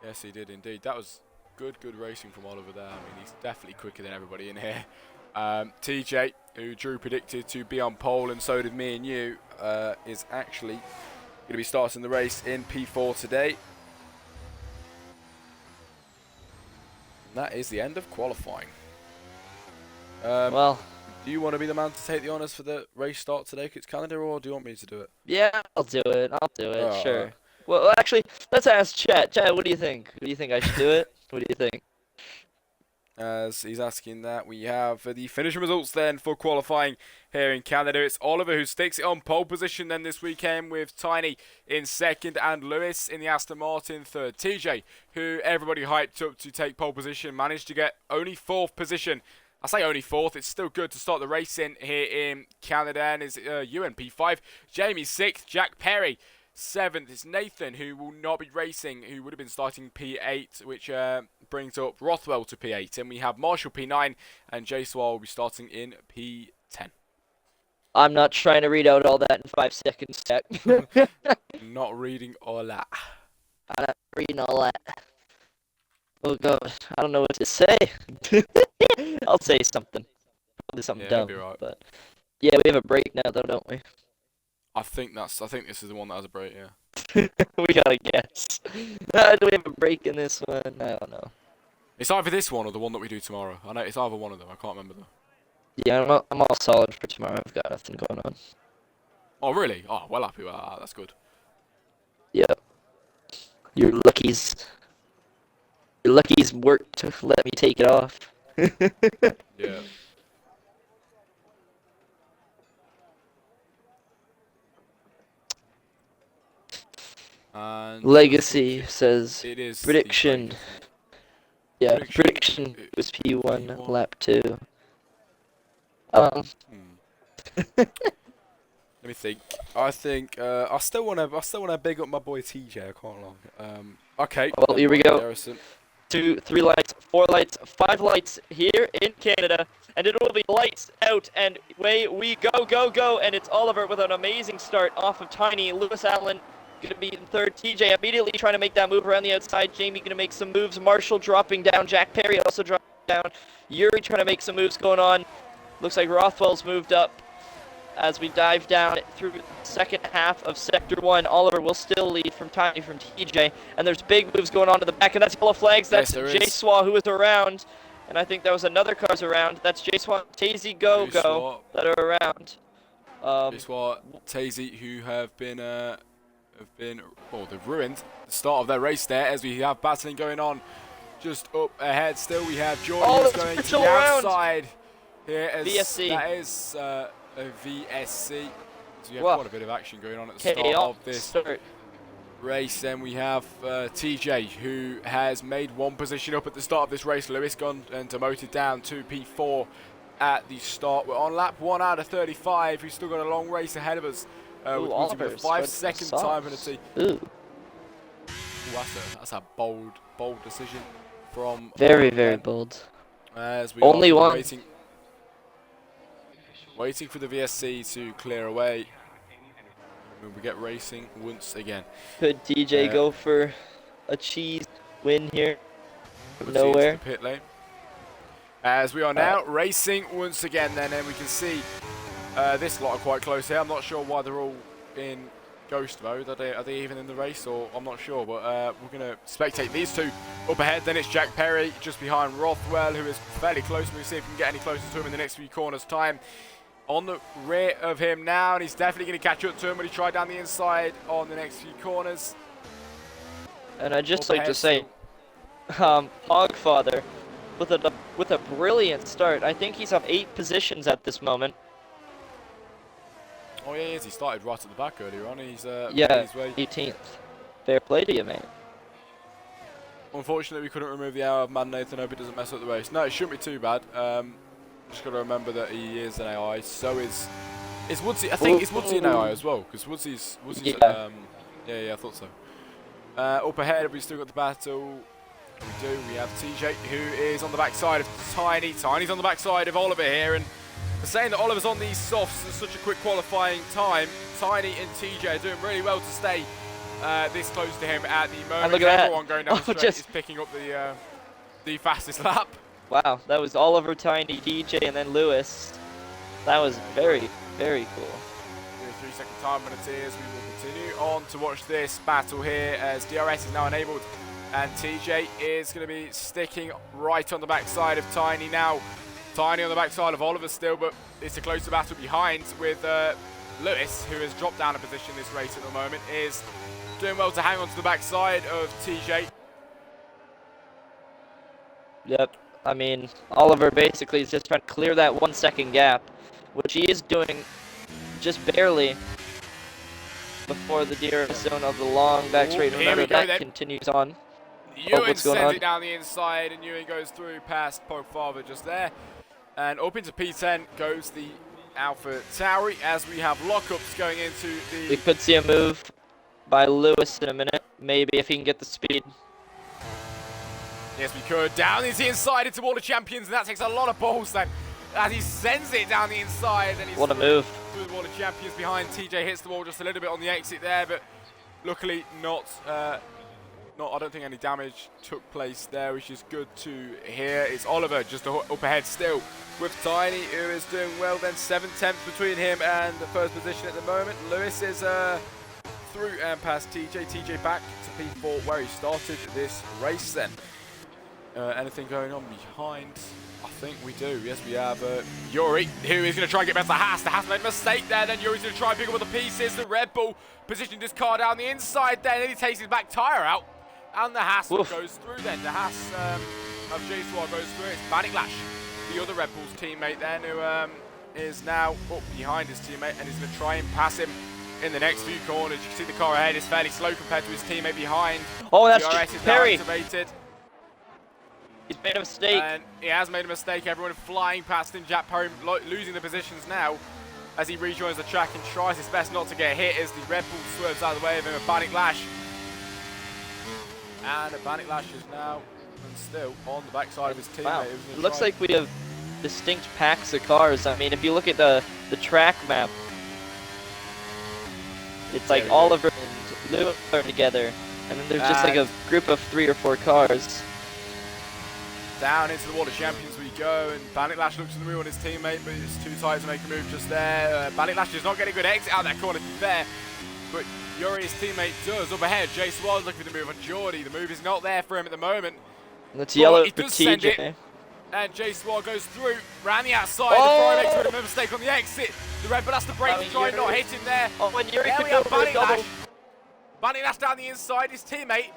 Speaker 1: Yes, he did indeed. That was good racing from Oliver there. I mean, he's definitely quicker than everybody in here. TJ, who Drew predicted to be on pole, and so did me and you, is actually going to be starting the race in P4 today. And that is the end of qualifying.
Speaker 3: Well,
Speaker 1: do you want to be the man to take the honours for the race start today, 'cause it's Canada, or do you want me to do it?
Speaker 3: Yeah, I'll do it. Sure. Well, actually, let's ask Chat. Chat, what do you think? Do you think I should do it? What do you think?
Speaker 1: As he's asking that, we have the finishing results then for qualifying here in Canada. It's Oliver who sticks it on pole position then this weekend, with Tiny in second and Lewis in the Aston Martin third. TJ, who everybody hyped up to take pole position, managed to get only 4th position. I say only 4th, it's still good to start the race in here in Canada, and is Ewan P5, Jamie 6th, Jack Perry 7th. It's Nathan, who will not be racing, who would have been starting P8, which brings up Rothwell to P8. And we have Marshall P9, and Jace will be starting in P10.
Speaker 3: I'm not trying to read out all that in 5 seconds, Jack.
Speaker 1: Not reading all that.
Speaker 3: I'm not reading all that. Oh, God. I don't know what to say. I'll say something. Probably something dumb.
Speaker 1: Be right.
Speaker 3: But yeah, we have a break now, though, don't we?
Speaker 1: I think this is the one that has a break, yeah.
Speaker 3: We gotta guess. Do we have a break in this one? I don't know.
Speaker 1: It's either this one or the one that we do tomorrow. I know it's either one of them. I can't remember though.
Speaker 3: Yeah, I'm all solid for tomorrow. I've got nothing going on.
Speaker 1: Oh, really? Oh, well happy with that. That's good.
Speaker 3: Yep. Your luckies worked to let me take it off.
Speaker 1: Yeah. And
Speaker 3: Legacy says
Speaker 1: it is
Speaker 3: prediction. Yeah, prediction was P1, lap 2.
Speaker 1: Let me think. I think I still wanna big up my boy TJ. I can't lie. Okay.
Speaker 3: Well, here we go.
Speaker 1: Harrison.
Speaker 3: 2, 3 lights, 4 lights, 5 lights here in Canada, and it will be lights out, and away we go, go, go, and it's Oliver with an amazing start off of Tiny. Lewis Allen going to be in third. TJ immediately trying to make that move around the outside. Jamie going to make some moves. Marshall dropping down. Jack Perry also dropping down. Yuri trying to make some moves going on. Looks like Rothwell's moved up as we dive down through the second half of Sector 1. Oliver will still lead from Tiny from TJ. And there's big moves going on in the back, and that's yellow flags. That's Jay Swa who is around. And I think that was another car's around. That's Jay Swa, Tazy Go Go that are around.
Speaker 1: Jay Swa, Tazy, who have been they've ruined the start of their race there, as we have battling going on Just up ahead still, we have Jordan
Speaker 3: Oh,
Speaker 1: who's
Speaker 3: that's
Speaker 1: going to
Speaker 3: Mitchell
Speaker 1: the
Speaker 3: around.
Speaker 1: outside here. As
Speaker 3: VSC.
Speaker 1: That is a VSC. So you have
Speaker 3: Wow.
Speaker 1: quite a bit of action going on at the start
Speaker 3: KO
Speaker 1: of this
Speaker 3: start.
Speaker 1: race. Then we have TJ, who has made one position up at the start of this race. Lewis gone and demoted down to P4 at the start. We're on lap 1 out of 35. We've still got a long race ahead of us.
Speaker 3: Ooh,
Speaker 1: With a 5-second time penalty.
Speaker 3: Ooh.
Speaker 1: That's a bold decision from
Speaker 3: Very bold.
Speaker 1: as we
Speaker 3: Only
Speaker 1: are
Speaker 3: one.
Speaker 1: waiting for the VSC to clear away. And we get racing once again.
Speaker 3: Could TJ go for a cheese win here from
Speaker 1: Into
Speaker 3: nowhere?
Speaker 1: the pit lane. As we are now racing once again, then, and we can see this lot are quite close here. I'm not sure why they're all in ghost mode. Are they even in the race, or I'm not sure, but we're going to spectate these two up ahead. Then it's Jack Perry just behind Rothwell, who is fairly close. We'll see if we can get any closer to him in the next few corners time. On the rear of him now, and he's definitely going to catch up to him when he tried down the inside on the next few corners.
Speaker 3: And I'd just
Speaker 1: Up
Speaker 3: like to
Speaker 1: ahead
Speaker 3: say, Hogfather with a brilliant start. I think he's up 8 positions at this moment.
Speaker 1: Oh yeah, he is. He started right at the back earlier on. He's
Speaker 3: Yeah,
Speaker 1: his way.
Speaker 3: 18th. Fair play to you, mate.
Speaker 1: Unfortunately, we couldn't remove the hour of Mad Nathan. Hope it doesn't mess up the race. No, it shouldn't be too bad. Just got to remember that he is an AI. So is Woodsy. I think is Woodsy an AI as well? Because Woodsy's
Speaker 3: Yeah.
Speaker 1: yeah, I thought so. Up ahead, we've still got the battle. We do. We have TJ, who is on the backside of Tiny. Tiny's on the backside of Oliver here, and they're saying that Oliver's on these softs in such a quick qualifying time. Tiny and TJ are doing really well to stay this close to him at the moment.
Speaker 3: And look at
Speaker 1: Everyone
Speaker 3: that.
Speaker 1: going down the straight
Speaker 3: Just
Speaker 1: is picking up the fastest lap.
Speaker 3: Wow, that was Oliver, Tiny, DJ, and then Lewis. That was very cool.
Speaker 1: 3-second time penalties. We will continue on to watch this battle here as DRS is now enabled, and TJ is going to be sticking right on the backside of Tiny now. Tiny on the backside of Oliver still, but it's a closer battle behind with Lewis, who has dropped down a position this race at the moment, is doing well to hang on to the backside of TJ.
Speaker 3: Yep, I mean, Oliver basically is just trying to clear that 1-second gap, which he is doing just barely before the DRS zone of the long back straight. Remember, that continues on.
Speaker 1: Ewan sends it down the inside, and Ewan goes through past Pogfather just there. And up into P10 goes the Alpha Tauri as we have lockups going into the...
Speaker 3: We could see a move by Lewis in a minute, maybe, if he can get the speed.
Speaker 1: Yes, we could. Down into the inside into Wall of Champions, and that takes a lot of balls then. As he sends it down the inside, and he's
Speaker 3: What a move.
Speaker 1: through the Wall of Champions behind. TJ hits the wall just a little bit on the exit there, but luckily not I don't think any damage took place there, which is good to hear. It's Oliver just up ahead still with Tiny, who is doing well then. 7/10 between him and the first position at the moment. Lewis is through and past TJ. TJ back to P4 where he started this race then. Anything going on behind? I think we do. Yes, we have Yuri, who is going to try and get past the Haas. The Haas made a mistake there. Then Yuri's going to try and pick up all the pieces. The Red Bull positioned his car down the inside there. Then he takes his back tyre out. And the Haas goes through then. The Haas of J-Swar goes through. It's Panic Lash, the other Red Bull's teammate then, who is now up behind his teammate and is going to try and pass him in the next few corners. You can see the car ahead is fairly slow compared to his teammate behind.
Speaker 3: Oh, that's
Speaker 1: DRS is now
Speaker 3: Perry.
Speaker 1: activated.
Speaker 3: He's made a mistake.
Speaker 1: And he has made a mistake. Everyone flying past him. Jack Perry losing the positions now as he rejoins the track and tries his best not to get hit as the Red Bull swerves out of the way of him. A Panic Lash. And a Panic Lash is now and still on the backside of his teammate.
Speaker 3: Wow. It looks like we have distinct packs of cars. I mean, if you look at the track map, it's like Oliver and Lewis are together, and then there's just like a group of 3 or 4 cars.
Speaker 1: Down into the Wall of Champions we go, and Panic Lash looks in the mirror on his teammate, but it's too tight to make a move just there. Panic Lash does not get a good exit out of that corner, to be fair, but Yuri's teammate does. Up ahead, Jay Swall's looking for the move on Geordie. The move is not there for him at the moment.
Speaker 3: That's yellow
Speaker 1: he
Speaker 3: for
Speaker 1: does send
Speaker 3: TJ.
Speaker 1: it, and Jay Swall goes through, round the outside. The Ferrari makes a bit of a mistake on the exit. The Red Bull has to brake to try and not hit him there.
Speaker 3: Oh, and Yuri
Speaker 1: There
Speaker 3: could
Speaker 1: we
Speaker 3: go
Speaker 1: have
Speaker 3: for a
Speaker 1: Panic
Speaker 3: double.
Speaker 1: Lash. Panic Lash down the inside. His teammate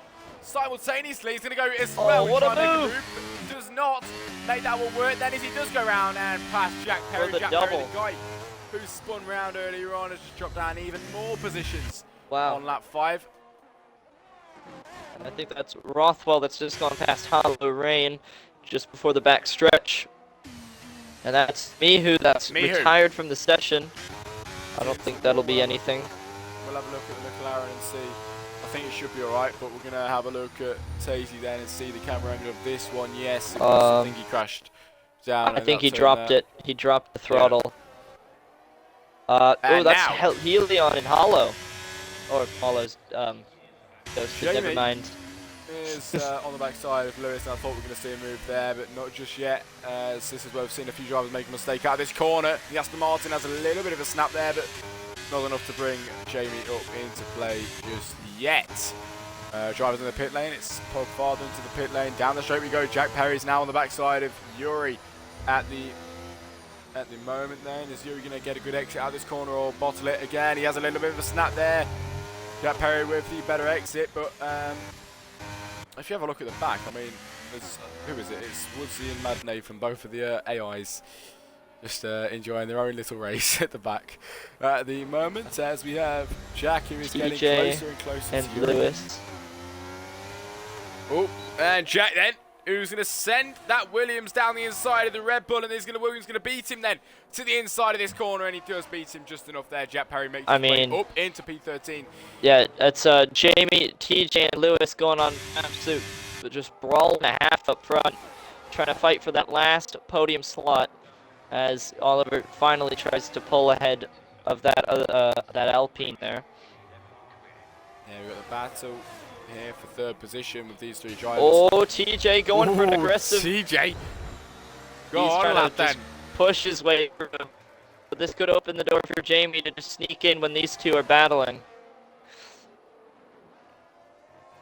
Speaker 1: simultaneously. He's going to go as well.
Speaker 3: what a
Speaker 1: Try and make
Speaker 3: move.
Speaker 1: but does not make that one work. Then as he does go round and pass Jack Perry.
Speaker 3: the
Speaker 1: Jack
Speaker 3: double.
Speaker 1: Perry, the guy who spun round earlier on, has just dropped down even more positions on lap 5.
Speaker 3: And I think that's Rothwell that's just gone past Hollow Rain just before the back stretch. And that's Mihu that's retired from the session. I don't think that'll be anything.
Speaker 1: We'll have a look at the McLaren and see. I think it should be alright, but we're going to have a look at Tazy then and see the camera angle of this one. Yes, I think he crashed down.
Speaker 3: I think he dropped it. He dropped the throttle. Oh, that's Helion and Hollow. Or Hollow's ghosted, never mind.
Speaker 1: Is on the backside of Lewis, and I thought we were going to see a move there, but not just yet, as this is where we've seen a few drivers make a mistake out of this corner. The Aston Martin has a little bit of a snap there, but not enough to bring Jamie up into play just yet. Drivers in the pit lane, it's Pogfarther into the pit lane. Down the straight we go. Jack Perry's now on the backside of Yuri at the moment then. Is Yuri going to get a good exit out of this corner or bottle it again? He has a little bit of a snap there. Jack Perry with the better exit, but if you have a look at the back, I mean, who is it? It's Woodsy and Mad Nathan, both of the AIs, just enjoying their own little race at the back at the moment, as we have Jack, who is getting closer and closer
Speaker 3: and
Speaker 1: to Yuri.
Speaker 3: Lewis.
Speaker 1: Oh, and Jack then, who's going to send that Williams down the inside of the Red Bull, and Williams going to beat him then to the inside of this corner, and he does beat him just enough there. Jack Perry makes his way up into P13.
Speaker 3: Yeah, it's Jamie, TJ, and Lewis going on absolute just brawl and a half up front, trying to fight for that last podium slot, as Oliver finally tries to pull ahead of that Alpine there.
Speaker 1: Yeah, we've got the battle here for third position with these three drivers.
Speaker 3: Oh, TJ going for an aggressive.
Speaker 1: TJ. Go
Speaker 3: He's
Speaker 1: on,
Speaker 3: trying
Speaker 1: lad,
Speaker 3: to just push his way through. But this could open the door for Jamie to just sneak in when these two are battling.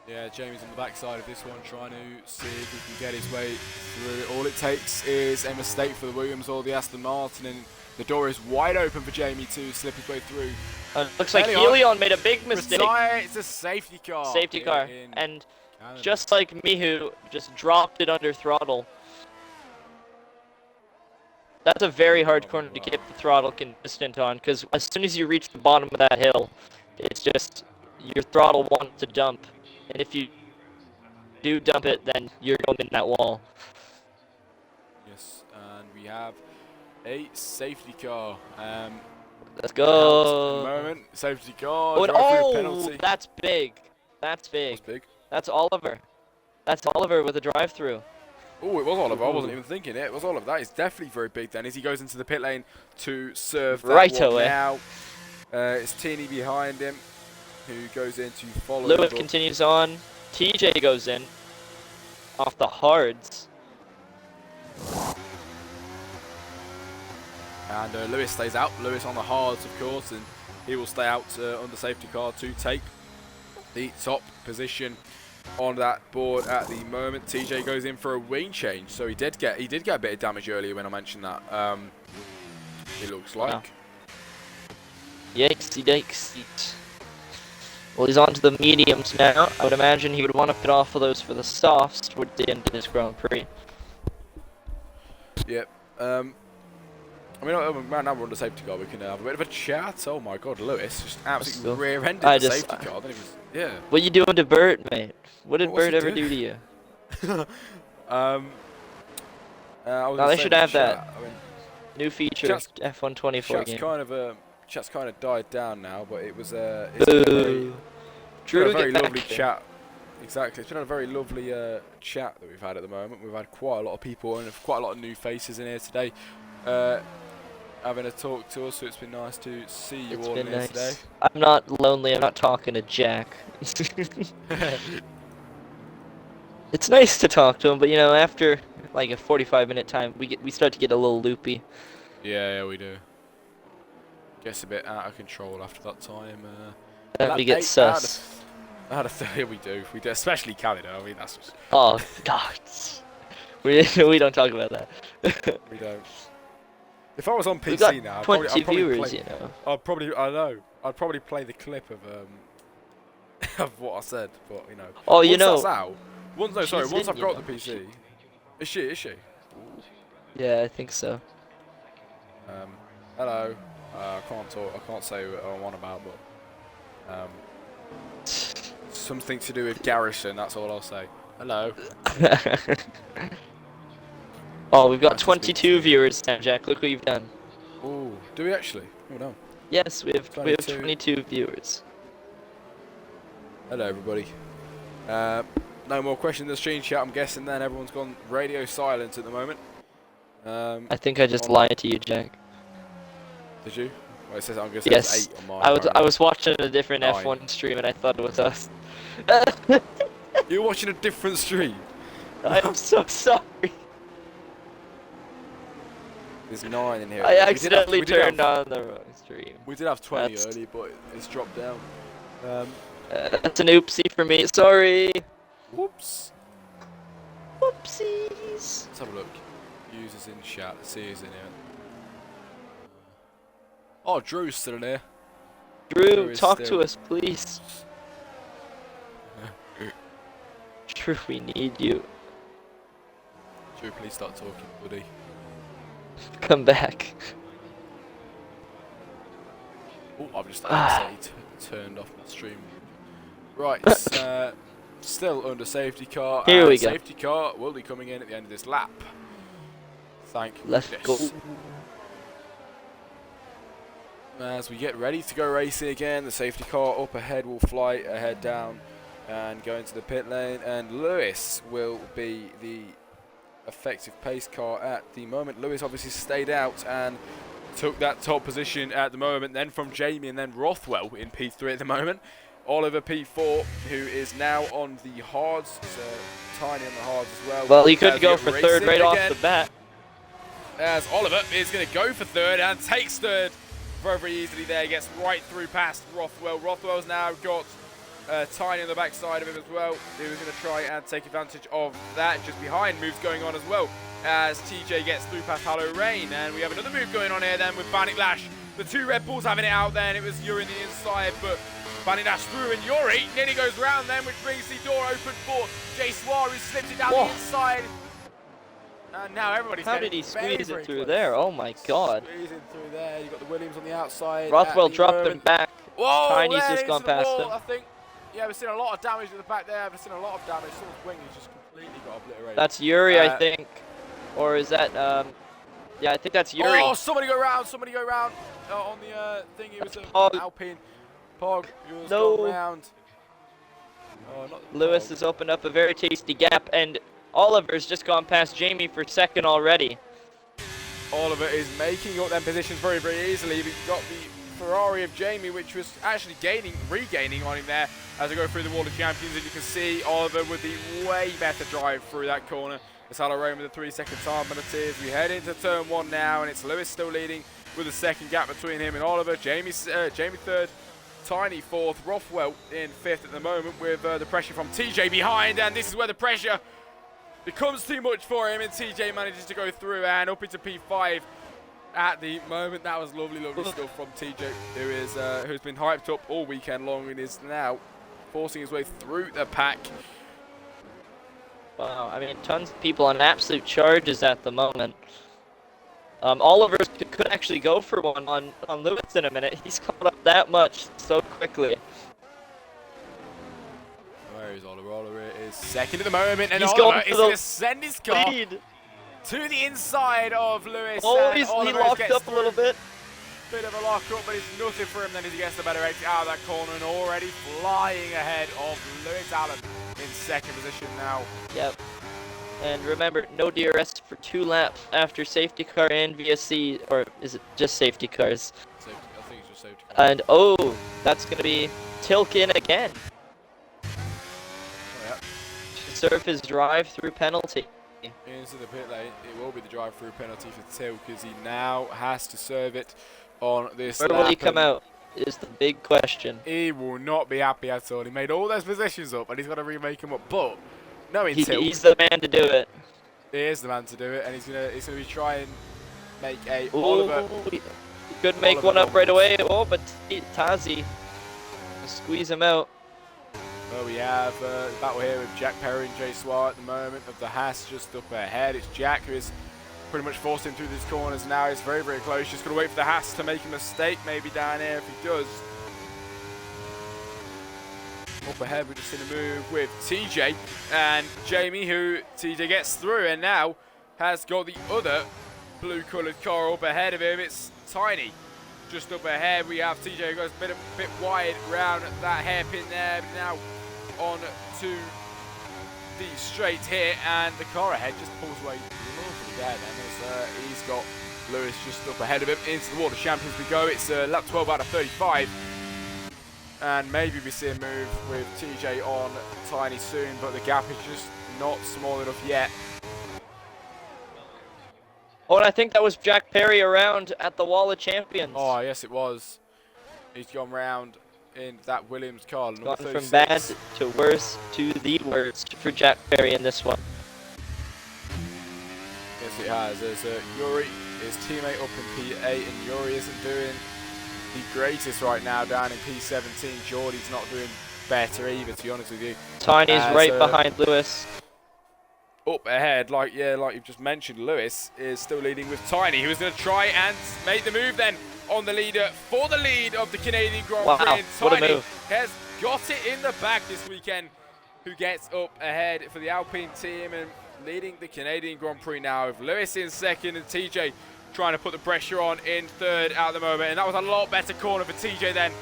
Speaker 1: Yeah, Jamie's on the backside of this one, trying to see if he can get his way through. All it takes is a mistake for the Williams or the Aston Martin, and the door is wide open for Jamie to slip his way through.
Speaker 3: Looks like Helion made a big mistake.
Speaker 1: It's a safety car.
Speaker 3: Safety car. And just like Mihu, just dropped it under throttle. That's a very hard corner to keep the throttle consistent on, because as soon as you reach the bottom of that hill, it's just your throttle wants to dump. And if you do dump it, then you're going in that wall.
Speaker 1: Yes, and we have a safety car.
Speaker 3: Let's go.
Speaker 1: At the moment, safety car.
Speaker 3: Oh,
Speaker 1: penalty.
Speaker 3: That's big. That's big.
Speaker 1: That's big.
Speaker 3: That's Oliver. That's Oliver with a drive-through.
Speaker 1: Oh, it was Oliver. I wasn't even thinking it. It was Oliver. That is definitely very big then, as he goes into the pit lane to serve that
Speaker 3: right
Speaker 1: one
Speaker 3: away.
Speaker 1: Now, it's Teeny behind him, who goes in to follow.
Speaker 3: Lewis continues on. TJ goes in off the hards.
Speaker 1: And Lewis stays out. Lewis on the hards, of course, and he will stay out on the safety car to take the top position on that board at the moment. TJ goes in for a wing change, so he did get a bit of damage earlier when I mentioned that. It looks like.
Speaker 3: Wow. Yikesy yikesy. Well, he's on to the mediums now. I would imagine he would want to put off of those for the softs towards the end of this Grand Prix.
Speaker 1: Yep. I mean, right now we're on the safety car. We can have a bit of a chat. Oh my God, Lewis just absolutely rear-ended the safety car. Yeah.
Speaker 3: What are you doing to Bert, mate? What did Bert ever do to you? They should have that new feature F124 game.
Speaker 1: Chat's kind of died down now, but it was a
Speaker 3: very
Speaker 1: lovely chat. Exactly, it's been a very lovely chat that we've had at the moment. We've had quite a lot of people and quite a lot of new faces in here today, having a talk to us. So it's been nice to see you all in here today.
Speaker 3: I'm not lonely. I'm not talking to Jack. It's nice to talk to him, but you know, after like a 45-minute time, we start to get a little loopy.
Speaker 1: Yeah, we do. Gets a bit out of control after that time.
Speaker 3: We get sus.
Speaker 1: Out of 30, we do, especially Canada. I mean, that's just.
Speaker 3: Oh God, we don't talk about that.
Speaker 1: We don't. If I was on PC now, I'd probably
Speaker 3: viewers,
Speaker 1: play,
Speaker 3: you know.
Speaker 1: I'd probably play the clip of of what I said, but you know.
Speaker 3: Oh, you
Speaker 1: Once
Speaker 3: know.
Speaker 1: that's out, once no, sorry,
Speaker 3: she's
Speaker 1: once
Speaker 3: in,
Speaker 1: I've
Speaker 3: you
Speaker 1: got
Speaker 3: know.
Speaker 1: the PC. Is she? Is she?
Speaker 3: Yeah, I think so.
Speaker 1: Hello. I can't talk. I can't say what I want about, but something to do with Garrison. That's all I'll say. Hello.
Speaker 3: Oh, we've got
Speaker 1: Nice to speak to
Speaker 3: 22
Speaker 1: you.
Speaker 3: viewers now, Jack. Look what you've done.
Speaker 1: Oh, do we actually? Oh no.
Speaker 3: Yes, we have
Speaker 1: 22.
Speaker 3: 22 viewers.
Speaker 1: Hello, everybody. No more questions in the stream chat. I'm guessing then everyone's gone radio silent at the moment.
Speaker 3: I think I just lied to you, Jack.
Speaker 1: Did you? Well, it says I'm guessing
Speaker 3: Yes,
Speaker 1: it's 8 on my
Speaker 3: I
Speaker 1: phone.
Speaker 3: was watching a different
Speaker 1: 9.
Speaker 3: F1 stream and I thought it was us.
Speaker 1: You're watching a different stream.
Speaker 3: I'm so sorry.
Speaker 1: There's 9 in here.
Speaker 3: I accidentally
Speaker 1: we did have
Speaker 3: turned on the wrong stream.
Speaker 1: We did have 20
Speaker 3: That's-
Speaker 1: early, but it's dropped down.
Speaker 3: That's an oopsie for me. Sorry.
Speaker 1: Whoops.
Speaker 3: Whoopsies.
Speaker 1: Let's have a look. Users in chat. Let's see who's in here. Oh, Drew's still in here.
Speaker 3: Drew,
Speaker 1: is
Speaker 3: talk
Speaker 1: still-
Speaker 3: to us, please. Drew, we need you.
Speaker 1: Drew, please start talking, buddy.
Speaker 3: Come back.
Speaker 1: Oh, I've just accidentally turned off my stream. Right, still under safety car.
Speaker 3: Here we go.
Speaker 1: Safety car will be coming in at the end of this lap. Thank
Speaker 3: Let's
Speaker 1: goodness.
Speaker 3: go.
Speaker 1: As we get ready to go racing again, the safety car up ahead will fly ahead down and go into the pit lane, and Lewis will be the effective pace car at the moment. Lewis obviously stayed out and took that top position at the moment, then from Jamie and then Rothwell in P3 at the moment. Oliver P4, who is now on the hards, Tiny on the hards as well.
Speaker 3: Well, he could
Speaker 1: As
Speaker 3: go
Speaker 1: we
Speaker 3: for
Speaker 1: get
Speaker 3: third
Speaker 1: racing
Speaker 3: right off
Speaker 1: again,
Speaker 3: the bat.
Speaker 1: as Oliver is going to go for third and takes third very, very easily there. Gets right through past Rothwell. Rothwell's now got Tiny on the backside of him as well, who is going to try and take advantage of that. Just behind, moves going on as well as TJ gets through past Hallow Rain. And we have another move going on here then with Bandit Lash. The two Red Bulls having it out then. It was Yuri on the inside, but Bandit Lash through, and Yuri nearly goes round then, which brings the door open for Jay Swar, who slips it down the inside. And now everybody's
Speaker 3: How
Speaker 1: getting
Speaker 3: did he
Speaker 1: very,
Speaker 3: squeeze
Speaker 1: very
Speaker 3: it through
Speaker 1: close.
Speaker 3: there? Oh my god.
Speaker 1: Squeezing through there. You've got the Williams on the outside.
Speaker 3: Rothwell
Speaker 1: at the
Speaker 3: dropped him
Speaker 1: moment.
Speaker 3: back.
Speaker 1: Whoa,
Speaker 3: Tiny's
Speaker 1: there
Speaker 3: just
Speaker 1: into
Speaker 3: gone
Speaker 1: the
Speaker 3: past
Speaker 1: wall,
Speaker 3: him.
Speaker 1: I think. Yeah, we've seen a lot of damage at the back there. We've seen a lot of damage. Someone's wing has just completely got obliterated.
Speaker 3: That's Yuri, I think. Or is that, yeah, I think that's Yuri.
Speaker 1: Oh, somebody go round. Somebody go round on the thing. It was
Speaker 3: Pog.
Speaker 1: Alpine. Pog, who was
Speaker 3: No.
Speaker 1: gone round. Oh, not
Speaker 3: Lewis
Speaker 1: Pog.
Speaker 3: has opened up a very tasty gap, and Oliver's just gone past Jamie for second already.
Speaker 1: Oliver is making up them positions very, very easily. We've got the Ferrari of Jamie, which was actually regaining on him there as I go through the wall of champions. And you can see Oliver with the way better drive through that corner. It's Halloran with a 3-second time penalty as we head into turn 1 now, and it's Lewis still leading with a second gap between him and Oliver. Jamie third, Tiny fourth, Rothwell in fifth at the moment with the pressure from TJ behind, and this is where the pressure becomes too much for him, and TJ manages to go through and up into P5 at the moment. That was lovely, lovely stuff from TJ, who is who's been hyped up all weekend long and is now forcing his way through the pack.
Speaker 3: Wow, I mean, tons of people on absolute charges at the moment. Oliver could actually go for one on Lewis in a minute. He's caught up that much so quickly.
Speaker 1: Where is Oliver? Oliver is second at the moment, and
Speaker 3: He's
Speaker 1: Oliver
Speaker 3: going for
Speaker 1: is
Speaker 3: the
Speaker 1: going to send his car
Speaker 3: Lead.
Speaker 1: to the inside of Lewis.
Speaker 3: Oh,
Speaker 1: and
Speaker 3: he
Speaker 1: Oliver
Speaker 3: locked
Speaker 1: gets
Speaker 3: up a little
Speaker 1: through.
Speaker 3: bit.
Speaker 1: Bit of a lock up, but it's nothing for him then as he gets the better exit out of that corner, and already flying ahead of Lewis Allen in second position now.
Speaker 3: Yep. And remember, no DRS for 2 laps after safety car and VSC, or is it just safety cars?
Speaker 1: Safety, I think it's just safety car.
Speaker 3: And oh, that's going to be Tilkin again
Speaker 1: Oh, yeah.
Speaker 3: to serve his drive-through penalty.
Speaker 1: Into the pit lane, it will be the drive-through penalty for Till because he now has to serve it on this
Speaker 3: Where
Speaker 1: lap.
Speaker 3: will he come
Speaker 1: and
Speaker 3: out is the big question.
Speaker 1: He will not be happy at all. He made all those positions up and he's got to remake them up. But knowing Till,
Speaker 3: He's the man to do it.
Speaker 1: he is the man to do it, and he's gonna be trying make a
Speaker 3: Ooh,
Speaker 1: Oliver.
Speaker 3: he could make
Speaker 1: Oliver
Speaker 3: one up right
Speaker 1: Roberts.
Speaker 3: away. Oh, but Tazi squeeze him out.
Speaker 1: Well, we have the battle here with Jack Perry and Jay Swire at the moment of the Haas just up ahead. It's Jack who is pretty much forced him through these corners now. He's very, very close. Just going to wait for the Haas to make a mistake maybe down here if he does. Up ahead, we're just going to move with TJ and Jamie, who TJ gets through and now has got the other blue-coloured car up ahead of him. It's Tiny. Just up ahead, we have TJ who goes a bit wide round that hairpin there, but now on to the straight here, and the car ahead just pulls away lovely there then as he's got Lewis just up ahead of him. Into the Water Champions we go. It's lap 12 out of 35. And maybe we see a move with TJ on Tiny soon, but the gap is just not small enough yet.
Speaker 3: Oh, and I think that was Jack Perry around at the Wall of Champions.
Speaker 1: Oh, yes, it was. He's gone round in that Williams car.
Speaker 3: Gone from bad to worse to the worst for Jack Perry in this one.
Speaker 1: Yes, it has. There's Yuri, his teammate up in P8, and Yuri isn't doing the greatest right now down in P17. Geordie's not doing better either, to be honest with you.
Speaker 3: Tiny's right behind Lewis.
Speaker 1: Up ahead, like you've just mentioned, Lewis is still leading with Tiny, who is going to try and make the move then on the leader for the lead of the Canadian Grand Prix.
Speaker 3: Wow,
Speaker 1: And
Speaker 3: what a
Speaker 1: Tiny
Speaker 3: move.
Speaker 1: has got it in the bag this weekend, who gets up ahead for the Alpine team and leading the Canadian Grand Prix now, with Lewis in second and TJ trying to put the pressure on in third at the moment. And that was a lot better corner for TJ then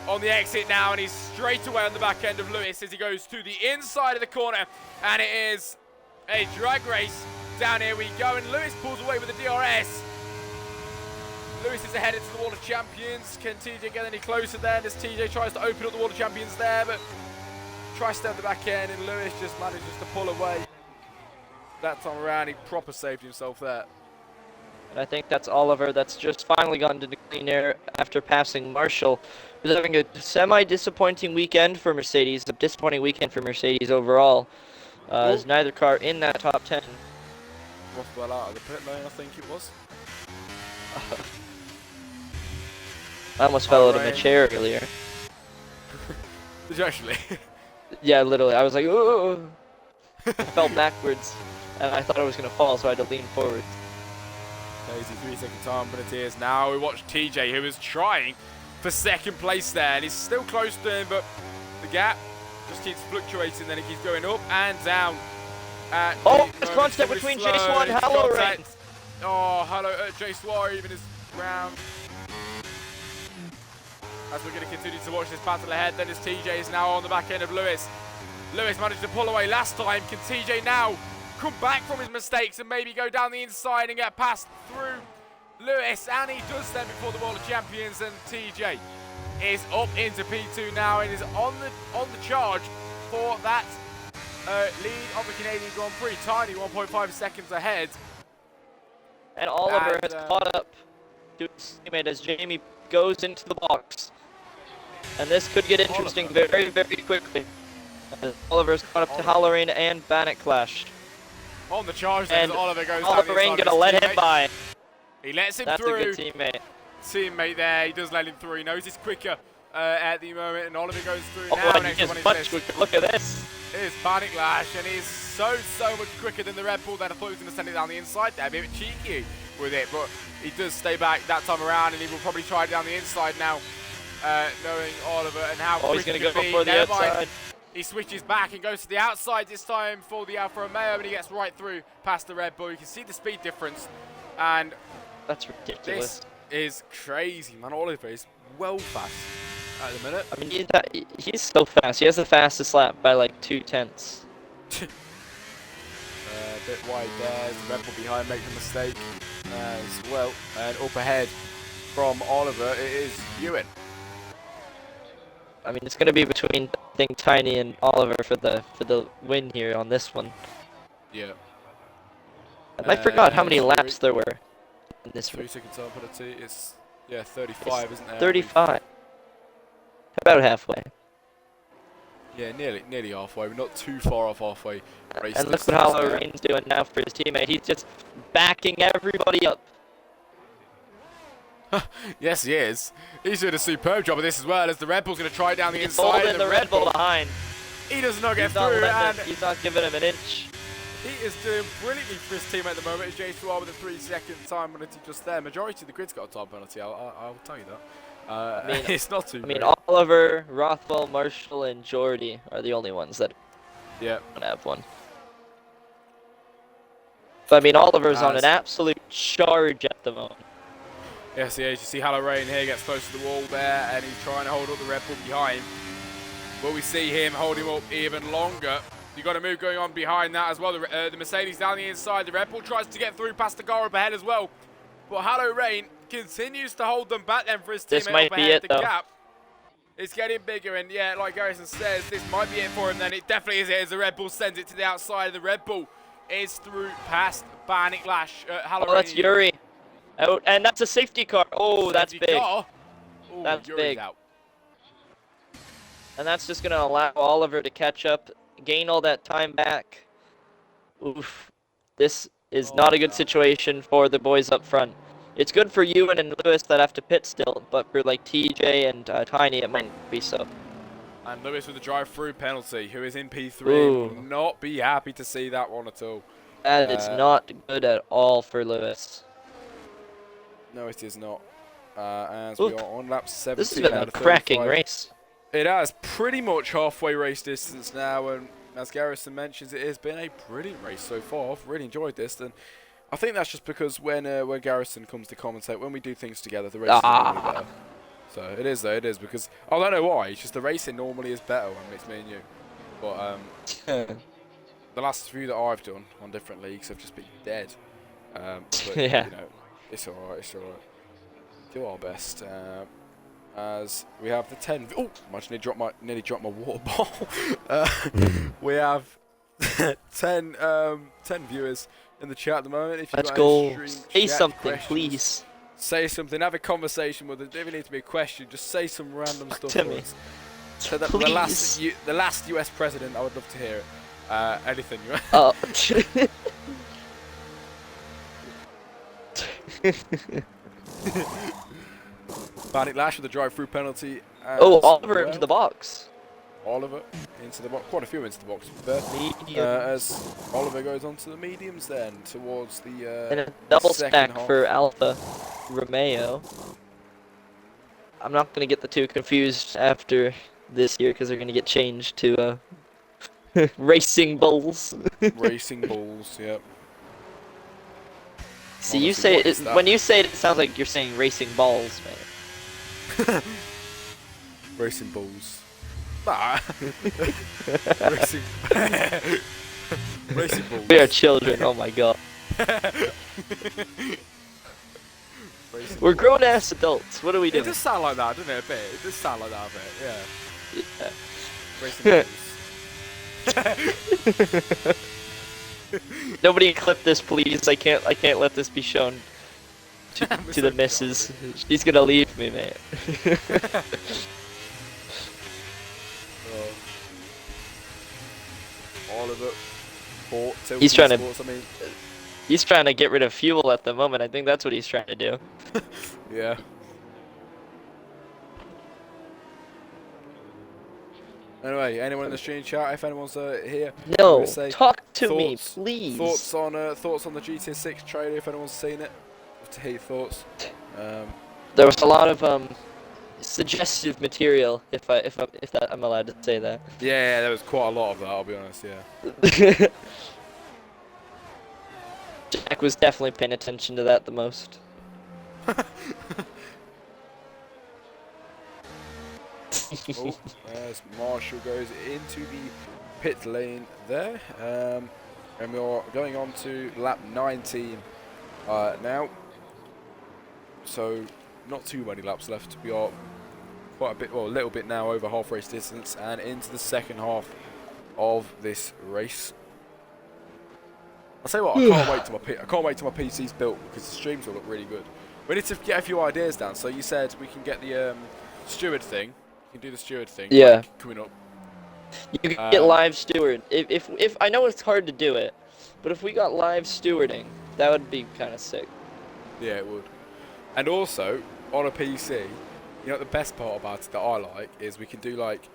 Speaker 1: on the exit now, and he's straight away on the back end of Lewis as he goes to the inside of the corner, and it is a drag race. Down here we go, and Lewis pulls away with the DRS. Lewis is ahead into the Water Champions. Can TJ get any closer then as TJ tries to open up the Water Champions there, but tries to stay at the back end, and Lewis just manages to pull away. That time around, he proper saved himself there.
Speaker 3: And I think that's Oliver that's just finally gotten to the clean air after passing Marshall, who's having a semi-disappointing weekend for Mercedes, a disappointing weekend for Mercedes overall. There's neither car in that top 10.
Speaker 1: Rothwell out of the pit lane, I think it was.
Speaker 3: I almost fell out of my chair earlier.
Speaker 1: Did you actually?
Speaker 3: Yeah, literally. I was like, ooh. I fell backwards, and I thought I was going to fall, so I had to lean forward.
Speaker 1: Crazy 3-second time penalties. Now we watch TJ, who is trying for second place there, and he's still close to him, but the gap just keeps fluctuating, then it keeps going up and down.
Speaker 3: Oh, it's contact between Jay Swire and Halloran.
Speaker 1: Oh, Jay Swire even is round. As we're going to continue to watch this battle ahead, then as TJ is now on the back end of Lewis. Lewis managed to pull away last time. Can TJ now come back from his mistakes and maybe go down the inside and get past through Lewis? And he does then before the World Champions, and TJ is up into P2 now and is on the charge for that lead of the Canadian Grand Prix. Tiny 1.5 seconds ahead.
Speaker 3: And Oliver has caught up to his teammate as Jamie goes into the box. And this could get interesting very, very quickly. Oliver's caught up to Halloran and Bannock Clash.
Speaker 1: On the charge then, as Oliver goes
Speaker 3: Oliver
Speaker 1: down the
Speaker 3: ain't gonna let him by.
Speaker 1: He lets him
Speaker 3: That's
Speaker 1: through.
Speaker 3: That's a good teammate.
Speaker 1: Teammate there, he does let him through. He knows he's quicker at the moment, and Oliver goes through
Speaker 3: Oh,
Speaker 1: now.
Speaker 3: and he's much quicker. Look at this.
Speaker 1: Here's Bannock Lash, and he's so much quicker than the Red Bull. Then I thought he was going to send it down the inside there, a bit cheeky with it, but he does stay back that time around, and he will probably try it down the inside now, knowing Oliver and how quick
Speaker 3: he's going
Speaker 1: he
Speaker 3: to go
Speaker 1: can be.
Speaker 3: for the
Speaker 1: Never mind.
Speaker 3: outside.
Speaker 1: He switches back and goes to the outside this time for the Alfa Romeo, and he gets right through past the Red Bull. You can see the speed difference, and
Speaker 3: that's ridiculous.
Speaker 1: This is crazy, man. Oliver is well fast at the minute.
Speaker 3: I mean, he's so fast. He has the fastest lap by like 2/10.
Speaker 1: A bit wide there. The Red Bull behind making a mistake as well. And up ahead from Oliver, it is Ewan.
Speaker 3: I mean, it's going to be between, I think, Tiny and Oliver for the win here on this one.
Speaker 1: Yeah.
Speaker 3: And I forgot how many laps there were in this
Speaker 1: 3
Speaker 3: one.
Speaker 1: seconds on penalty. It's 35, isn't there?
Speaker 3: 35. About halfway.
Speaker 1: Yeah, nearly halfway. We're not too far off halfway. Race
Speaker 3: And look what Halloran's doing now for his teammate. He's just backing everybody up.
Speaker 1: Yes, he is. He's doing a superb job of this as well, as the Red Bull's going to try down the
Speaker 3: He's
Speaker 1: inside.
Speaker 3: holding the Red Bull behind.
Speaker 1: He does not get
Speaker 3: He's not
Speaker 1: through,
Speaker 3: letting
Speaker 1: and
Speaker 3: him, he's not giving him an inch.
Speaker 1: he is doing brilliantly for his team at the moment. As J2R with a 3-second time penalty just there. Majority of the grid's got a time penalty, I'll tell you that.
Speaker 3: I mean,
Speaker 1: it's not too great.
Speaker 3: Oliver, Rothwell, Marshall, and Jordy are the only ones that don't have one. But I mean, Oliver's on an absolute charge at the moment.
Speaker 1: Yes, he is. You see Hallorain here gets close to the wall there, and he's trying to hold up the Red Bull behind. But we see him hold him up even longer. You've got a move going on behind that as well. The Mercedes down the inside. The Red Bull tries to get through past the car up ahead as well. But Hallorain continues to hold them back then for his teammate
Speaker 3: This might
Speaker 1: up
Speaker 3: be
Speaker 1: ahead.
Speaker 3: it,
Speaker 1: The
Speaker 3: though.
Speaker 1: gap is getting bigger, and yeah, like Garrison says, this might be it for him then. It definitely is it as the Red Bull sends it to the outside. The Red Bull is through past Barnick Lash. Hallorain.
Speaker 3: Oh, that's Yuri. Out, and that's a safety car. Oh, that's big.
Speaker 1: Ooh,
Speaker 3: That's
Speaker 1: Yuri's
Speaker 3: big.
Speaker 1: out.
Speaker 3: And that's just going to allow Oliver to catch up, gain all that time back. Oof. This is not a good situation for the boys up front. It's good for Ewan and Lewis that have to pit still, but for like TJ and Tiny, it might not be so.
Speaker 1: And Lewis with a drive-through penalty, who is in P3,
Speaker 3: Ooh.
Speaker 1: will not be happy to see that one at all.
Speaker 3: That is not good at all for Lewis.
Speaker 1: No, it is not. As we are on lap 17
Speaker 3: This has been
Speaker 1: out
Speaker 3: a
Speaker 1: of
Speaker 3: cracking
Speaker 1: 35.
Speaker 3: race.
Speaker 1: It has pretty much halfway race distance now, and as Garrison mentions, it has been a brilliant race so far. I've really enjoyed this, and I think that's just because when Garrison comes to commentate, when we do things together, the race is normally better. So it is though, it is, because I don't know why. It's just the racing normally is better when it's me and you. But the last few that I've done on different leagues have just been dead. But
Speaker 3: Yeah.
Speaker 1: you know, it's alright. It's alright. Do our best. As we have the 10. Oh, imagine nearly dropped my water bottle. We have 10 viewers in the chat at the moment. If
Speaker 3: Let's
Speaker 1: got
Speaker 3: go.
Speaker 1: any stream
Speaker 3: Say
Speaker 1: chat
Speaker 3: something,
Speaker 1: questions,
Speaker 3: please.
Speaker 1: Say something. Have a conversation with us. It doesn't need to be a question. Just say some random stuff
Speaker 3: to
Speaker 1: for
Speaker 3: me.
Speaker 1: us. So that
Speaker 3: Please.
Speaker 1: the last US president, I would love to hear it. Anything.
Speaker 3: Oh.
Speaker 1: Barnick Lash with a drive-through penalty.
Speaker 3: Oh, Oliver into the box.
Speaker 1: Oliver into the box. Quite a few into the box there.
Speaker 3: Medium.
Speaker 1: As Oliver goes on to the mediums then, towards the
Speaker 3: And a double
Speaker 1: second
Speaker 3: stack
Speaker 1: half.
Speaker 3: for Alpha Romeo. I'm not going to get the two confused after this year because they're going to get changed to Racing Bulls.
Speaker 1: Racing Bulls, yep.
Speaker 3: See,
Speaker 1: Honestly,
Speaker 3: you say
Speaker 1: what
Speaker 3: it,
Speaker 1: is that?
Speaker 3: when you say it, it sounds like you're saying Racing Balls, man.
Speaker 1: Racing Bulls. Nah. Racing Racing Bulls.
Speaker 3: We are children, oh my god.
Speaker 1: Racing
Speaker 3: We're
Speaker 1: Bulls.
Speaker 3: grown-ass adults, what are we
Speaker 1: It
Speaker 3: doing?
Speaker 1: does sound like that, doesn't it, a bit? It does sound like that a bit, yeah.
Speaker 3: Yeah.
Speaker 1: Racing Bulls.
Speaker 3: Nobody clip this, please. I can't let this be shown to the missus. She's gonna leave me, man.
Speaker 1: Oliver.
Speaker 3: He's trying to-
Speaker 1: Sports, I mean,
Speaker 3: He's trying to get rid of fuel at the moment. I think that's what he's trying to do.
Speaker 1: yeah. Anyway, anyone in the stream chat, if anyone's here,
Speaker 3: No,
Speaker 1: say
Speaker 3: talk to me,
Speaker 1: thoughts-
Speaker 3: please.
Speaker 1: thoughts on the GTA 6 trailer, if anyone's seen it, love to hear your thoughts.
Speaker 3: There was a lot of suggestive material, if that I'm allowed to say that.
Speaker 1: Yeah, there was quite a lot of that, I'll be honest, yeah.
Speaker 3: Jack was definitely paying attention to that the most.
Speaker 1: Oh, as Marshall goes into the pit lane there, and we are going on to lap 19 now. So not too many laps left. We are quite a bit, well, a little bit now over half race distance, and into the second half of this race. I'll tell you what, I can't wait till my PC's built because the streams will look really good. We need to get a few ideas down. So you said we can get the steward thing. You can do the steward thing.
Speaker 3: Yeah.
Speaker 1: Like, coming up.
Speaker 3: You can get live steward. If I know it's hard to do it, but if we got live stewarding, that would be kind of sick.
Speaker 1: Yeah, it would. And also on a PC, you know what the best part about it that I like is we can do like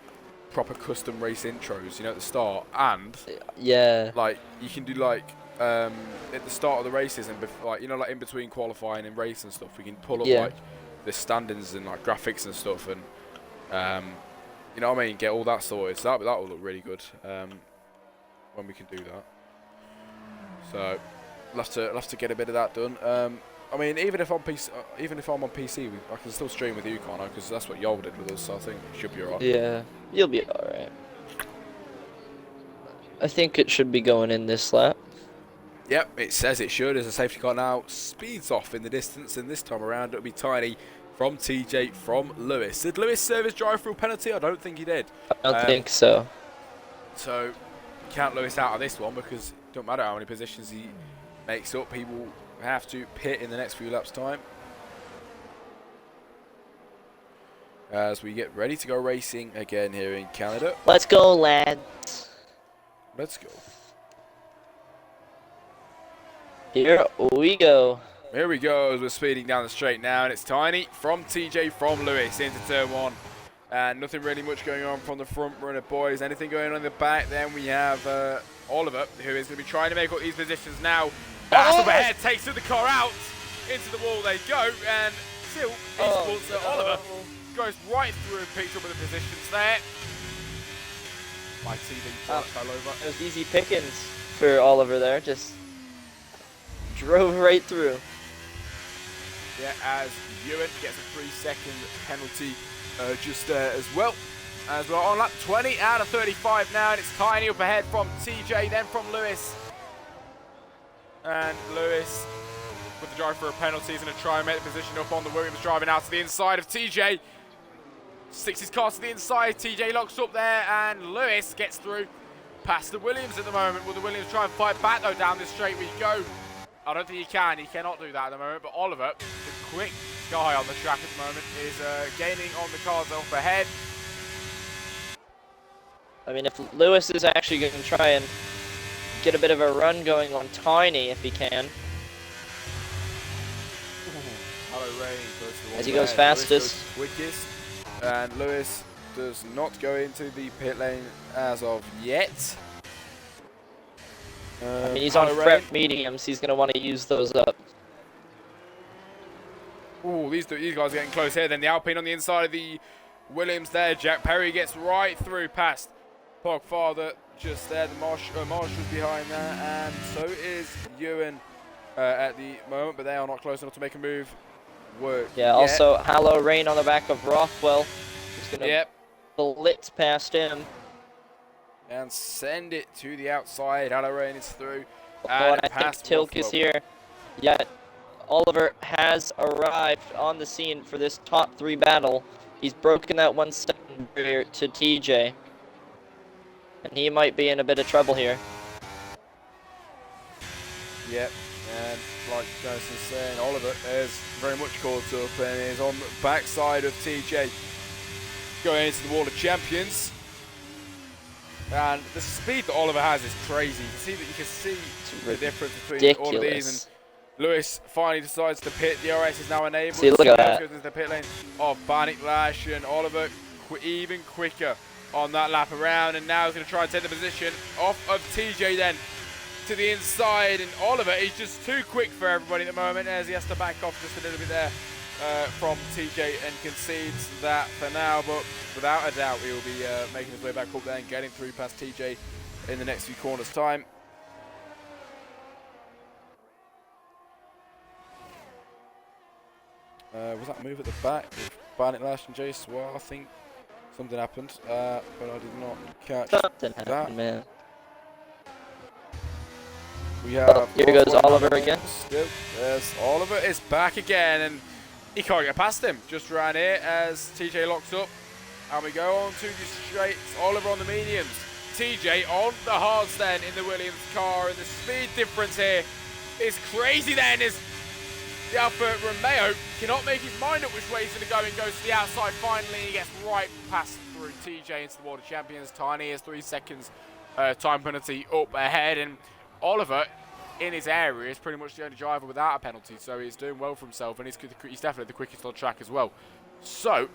Speaker 1: proper custom race intros, you know, at the start, and
Speaker 3: Yeah.
Speaker 1: like you can do like at the start of the races and like, you know, like in between qualifying and race and stuff, we can pull up like the standings and like graphics and stuff, and you know what I mean, get all that sorted. So that will look really good when we can do that. So we'll have to get a bit of that done. I mean, even if I'm on PC, I can still stream with you, can't I? Because that's what y'all did with us. So I think it should be alright.
Speaker 3: Yeah, you'll be alright. I think it should be going in this lap.
Speaker 1: Yep, it says it should. As a safety car now speeds off in the distance, and this time around it'll be Tiny from TJ from Lewis. Did Lewis serve his drive-through penalty? I don't think he did.
Speaker 3: I don't think so.
Speaker 1: So count Lewis out of this one, because it don't matter how many positions he makes up, he will have to pit in the next few laps' time. As we get ready to go racing again here in Canada.
Speaker 3: Let's go, lads.
Speaker 1: Let's go.
Speaker 3: Here we go.
Speaker 1: Here we go as we're speeding down the straight now, and it's Tiny from TJ from Lewis into turn 1. And nothing really much going on from the front runner, boys. Anything going on in the back? Then we have Oliver, who is going to be trying to make up these positions now. Up ahead, takes the car out. Into the wall they go, and still, Oliver goes right through and picks up with the positions there. My TV fell over.
Speaker 3: It was easy pickings for Oliver there, just drove right through.
Speaker 1: Yeah, as Ewan gets a 3-second penalty just there as well. As we're on lap 20 out of 35 now, and it's Tiny up ahead from TJ, then from Lewis. And Lewis, with the drive for a penalty, is going to try and make the position up on the Williams, driving out to the inside of TJ. Sticks his car to the inside, TJ locks up there, and Lewis gets through past the Williams at the moment. Will the Williams try and fight back, though? Down this straight we go. I don't think he can. He cannot do that at the moment, but Oliver, the quick guy on the track at the moment, is gaining on the cars up ahead.
Speaker 3: I mean, if Lewis is actually going to try and get a bit of a run going on Tiny, if he can. As he goes fastest.
Speaker 1: Lewis goes quickest, and Lewis does not go into the pit lane as of yet.
Speaker 3: I mean, he's on prep mediums. He's going to want to use those up.
Speaker 1: Ooh, these guys are getting close here. Then the Alpine on the inside of the Williams there. Jack Perry gets right through past Pogfather just there. The Marshall's behind there, and so is Ewan at the moment, but they are not close enough to make a move work.
Speaker 3: Yeah, also Hallow Rain on the back of Rothwell. He's going to blitz past him.
Speaker 1: And send it to the outside. Hallow Rain is through.
Speaker 3: And I think Tilk is here. Yet Oliver has arrived on the scene for this top 3 battle. He's broken that 1 second barrier to TJ. And he might be in a bit of trouble here.
Speaker 1: Yep, and like Jonathan's saying, Oliver is very much caught up and is on the backside of TJ going into the Wall of Champions. And the speed that Oliver has is crazy. You can see the difference between all of these. And Lewis finally decides to pit. The DRS is now enabled.
Speaker 3: See, look at that.
Speaker 1: Goes into the pit lane of Barnick Lash, and Oliver even quicker on that lap around. And now he's going to try and take the position off of TJ then to the inside. And Oliver is just too quick for everybody at the moment, as he has to back off just a little bit there from TJ and concedes that for now. But without a doubt, he will be making his way back up there and getting through past TJ in the next few corners' time. Was that move at the back with Barnett Lash and Jace? Well, I think something happened, but I did not catch that.
Speaker 3: Happened, man.
Speaker 1: We have
Speaker 3: here goes Oliver again.
Speaker 1: Yes, Oliver is back again, and he can't get past him. Just ran here as TJ locks up. And we go on to the straights. Oliver on the mediums. TJ on the hards then in the Williams car. And the speed difference here is crazy then, as the Alfa Romeo cannot make his mind up which way he's going to go, and goes to the outside finally. He gets right past through TJ into the World of Champions. Tiny has 3 seconds time penalty up ahead. And Oliver, in his area, is pretty much the only driver without a penalty. So he's doing well for himself, and he's definitely the quickest on track as well. So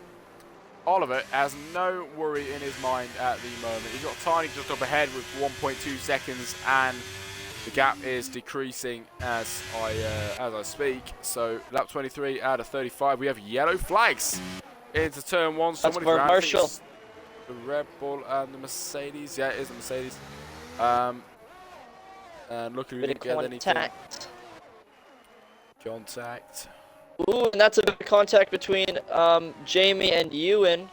Speaker 1: Oliver has no worry in his mind at the moment. He's got Tiny just up ahead with 1.2 seconds, and the gap is decreasing as I speak. So lap 23 out of 35. We have yellow flags into turn one.
Speaker 3: That's for Marshall.
Speaker 1: The Red Bull and the Mercedes. Yeah, it is the Mercedes. And luckily we didn't get anything. Contact.
Speaker 3: Ooh, and that's a bit of contact between Jamie and Ewan,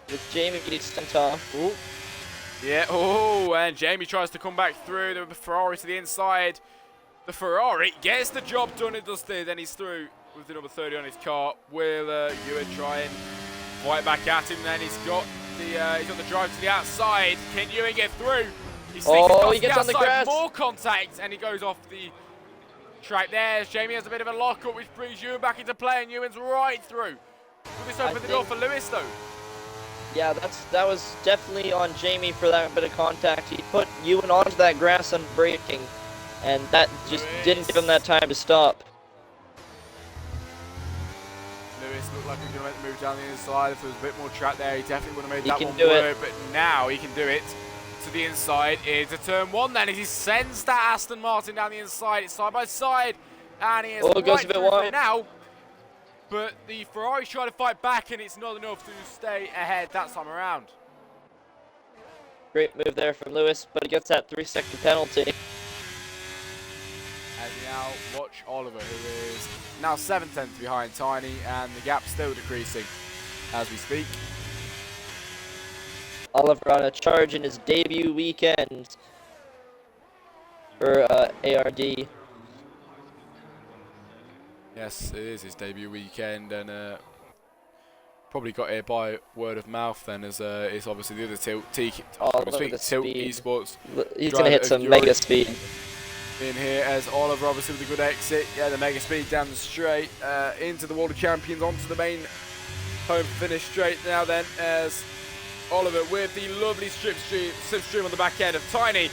Speaker 3: with Jamie getting sent off.
Speaker 1: Ooh. Yeah, oh, and Jamie tries to come back through. The Ferrari to the inside. The Ferrari gets the job done, it does this, then he's through with the number 30 on his car. Will Ewan try and fight back at him, then he's got the drive to the outside. Can Ewan get through?
Speaker 3: He gets on the grass.
Speaker 1: More contact, and he goes off the track there. Jamie has a bit of a lockup, which brings Ewan back into play, and Ewan's right through. Will this open the door for Lewis, though?
Speaker 3: Yeah, that was definitely on Jamie for that bit of contact. He put Ewan onto that grass on braking, and that just didn't give him that time to stop.
Speaker 1: Lewis looked like he was going to make the move down the inside. If there was a bit more track there, he definitely would have made that one work. But now he can do it to the inside into turn one. Then as he sends that Aston Martin down the inside, it's side by side, and he is right
Speaker 3: goes a bit wide
Speaker 1: now. But the Ferrari's trying to fight back, and it's not enough to stay ahead that time around.
Speaker 3: Great move there from Lewis, but he gets that 3-second penalty.
Speaker 1: As we now watch Oliver, who is now 7/10 behind Tiny, and the gap still decreasing as we speak.
Speaker 3: Oliver on a charge in his debut weekend for ARD.
Speaker 1: Yes, it is his debut weekend, and probably got here by word of mouth then, as it's obviously the other Tilt Esports.
Speaker 3: He's going to hit some mega speed.
Speaker 1: In here as Oliver, obviously with a good exit. Yeah, the mega speed down the straight, into the World of Champions, onto the main home finish straight now then, as Oliver with the lovely slipstream on the back end of Tiny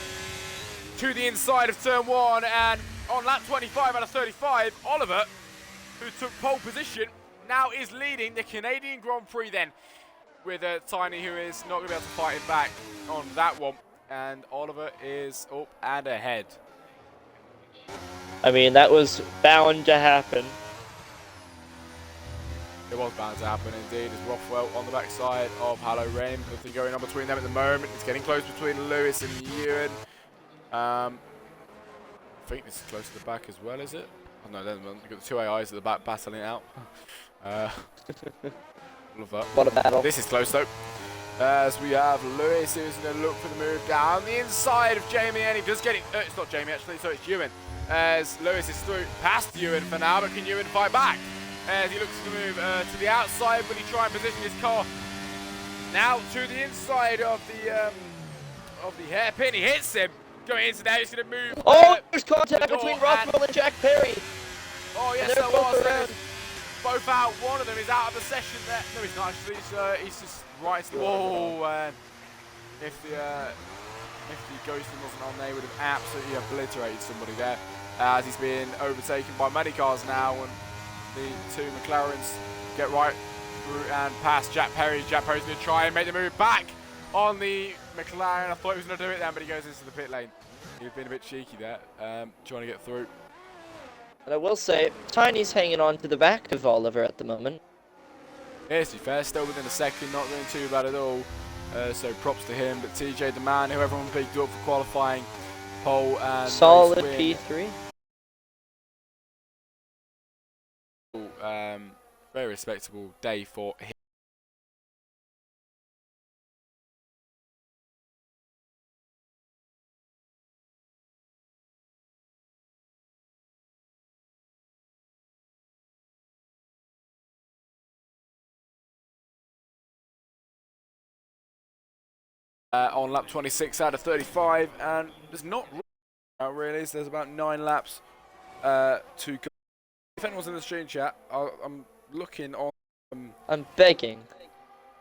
Speaker 1: to the inside of turn one, and on lap 25 out of 35, Oliver, who took pole position, now is leading the Canadian Grand Prix then, with Tiny, who is not going to be able to fight him back on that one, and Oliver is up and ahead.
Speaker 3: I mean, that was bound to happen.
Speaker 1: It was bound to happen indeed, as Rothwell on the backside of Hallow Rain. Nothing going on between them at the moment. It's getting close between Lewis and Ewan. I think this is close to the back as well, is it? Oh no, then you've got the two AIs at the back battling it out. Love that.
Speaker 3: What a battle.
Speaker 1: This is close though. As we have Lewis, who's going to look for the move down the inside of Jamie, and he does get it. It's not Jamie actually, so it's Ewan. As Lewis is through past Ewan for now, but can Ewan fight back? As he looks to move to the outside, will he try and position his car now to the inside of the hairpin? He hits him. Going into there, he's going to move.
Speaker 3: There's contact between Rothwell and Jack Perry.
Speaker 1: Oh yes, there was. Both out. One of them is out of the session there. No, he's not actually. He's just right to the wall. And if the ghosting wasn't on, they would have absolutely obliterated somebody there. As he's being overtaken by many cars now, and the two McLarens get right through and past Jack Perry. Jack Perry's going to try and make the move back on the McLaren. I thought he was going to do it then, but he goes into the pit lane. He's been a bit cheeky there, trying to get through.
Speaker 3: And I will say, Tiny's hanging on to the back of Oliver at the moment.
Speaker 1: Yes, to be fair, still within a second, not doing too bad at all. So props to him. But TJ, the man who everyone picked up for qualifying, pole and
Speaker 3: solid P3.
Speaker 1: Very respectable day for him. On lap 26 out of 35, and there's not really. There's about 9 laps to go. If anyone's in the stream chat, I'm looking on.
Speaker 3: I'm begging.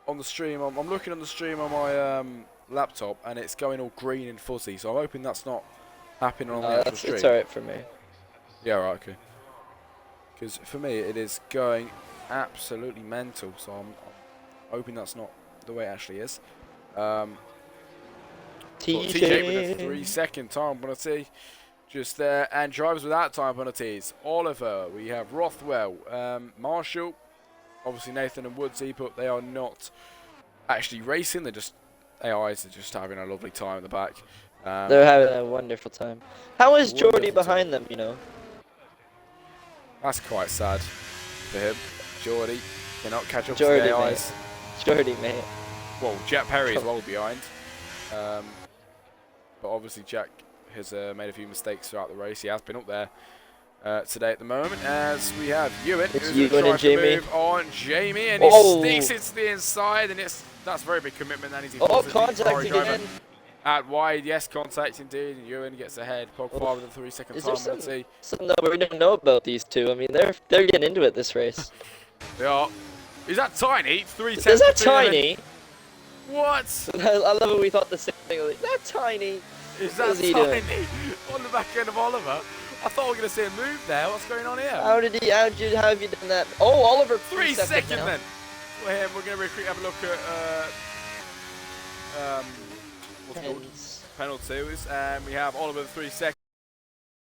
Speaker 1: On the stream, I'm looking on the stream on my laptop, and it's going all green and fuzzy. So I'm hoping that's not happening on the actual stream.
Speaker 3: It's alright for me.
Speaker 1: Yeah, right, okay. Because for me, it is going absolutely mental. So I'm Hoping that's not the way it actually is.
Speaker 3: TJ.
Speaker 1: TJ with a 3-second time penalty. Just there. And drivers without time penalties. Oliver, we have Rothwell, Marshall, obviously Nathan and Woodsy, but they are not actually racing. They're just AIs. They're just having a lovely time at the back.
Speaker 3: They're having a wonderful time. How is Jordy
Speaker 1: Wonderful
Speaker 3: behind them, you know?
Speaker 1: That's quite sad for him. Jordy cannot catch up
Speaker 3: Jordy,
Speaker 1: to the AIs.
Speaker 3: Jordy, mate.
Speaker 1: Well, Jack Perry is well behind. But obviously Jack has made a few mistakes throughout the race. He has been up there today at the moment, as we have Ewan,
Speaker 3: It's
Speaker 1: who's
Speaker 3: Ewan
Speaker 1: trying
Speaker 3: and
Speaker 1: to
Speaker 3: Jamie.
Speaker 1: move on Jamie, and
Speaker 3: Oh.
Speaker 1: he sticks it to the inside, and that's a very big commitment. And he's
Speaker 3: Oh, contact again.
Speaker 1: Out wide, yes, contact indeed, and Ewan gets ahead. Pog 5 with a 3-second
Speaker 3: Is
Speaker 1: time
Speaker 3: there
Speaker 1: penalty.
Speaker 3: something that we don't know about these two? I mean, they're getting into it this race.
Speaker 1: They are. Is that Tiny? 3
Speaker 3: Is that
Speaker 1: tenths between them.
Speaker 3: Tiny?
Speaker 1: What?
Speaker 3: I love it. We thought the same thing. Like, that Tiny.
Speaker 1: Is
Speaker 3: What
Speaker 1: that
Speaker 3: is he doing?
Speaker 1: Tiny? On the back end of Oliver? I thought we were going to see a move there. What's going on here?
Speaker 3: How have you done that? Oh, Oliver.
Speaker 1: 3 seconds
Speaker 3: now.
Speaker 1: then. For him, we're going to have a look at what's it called?
Speaker 3: Pens.
Speaker 1: Penalties, and we have Oliver 3 seconds.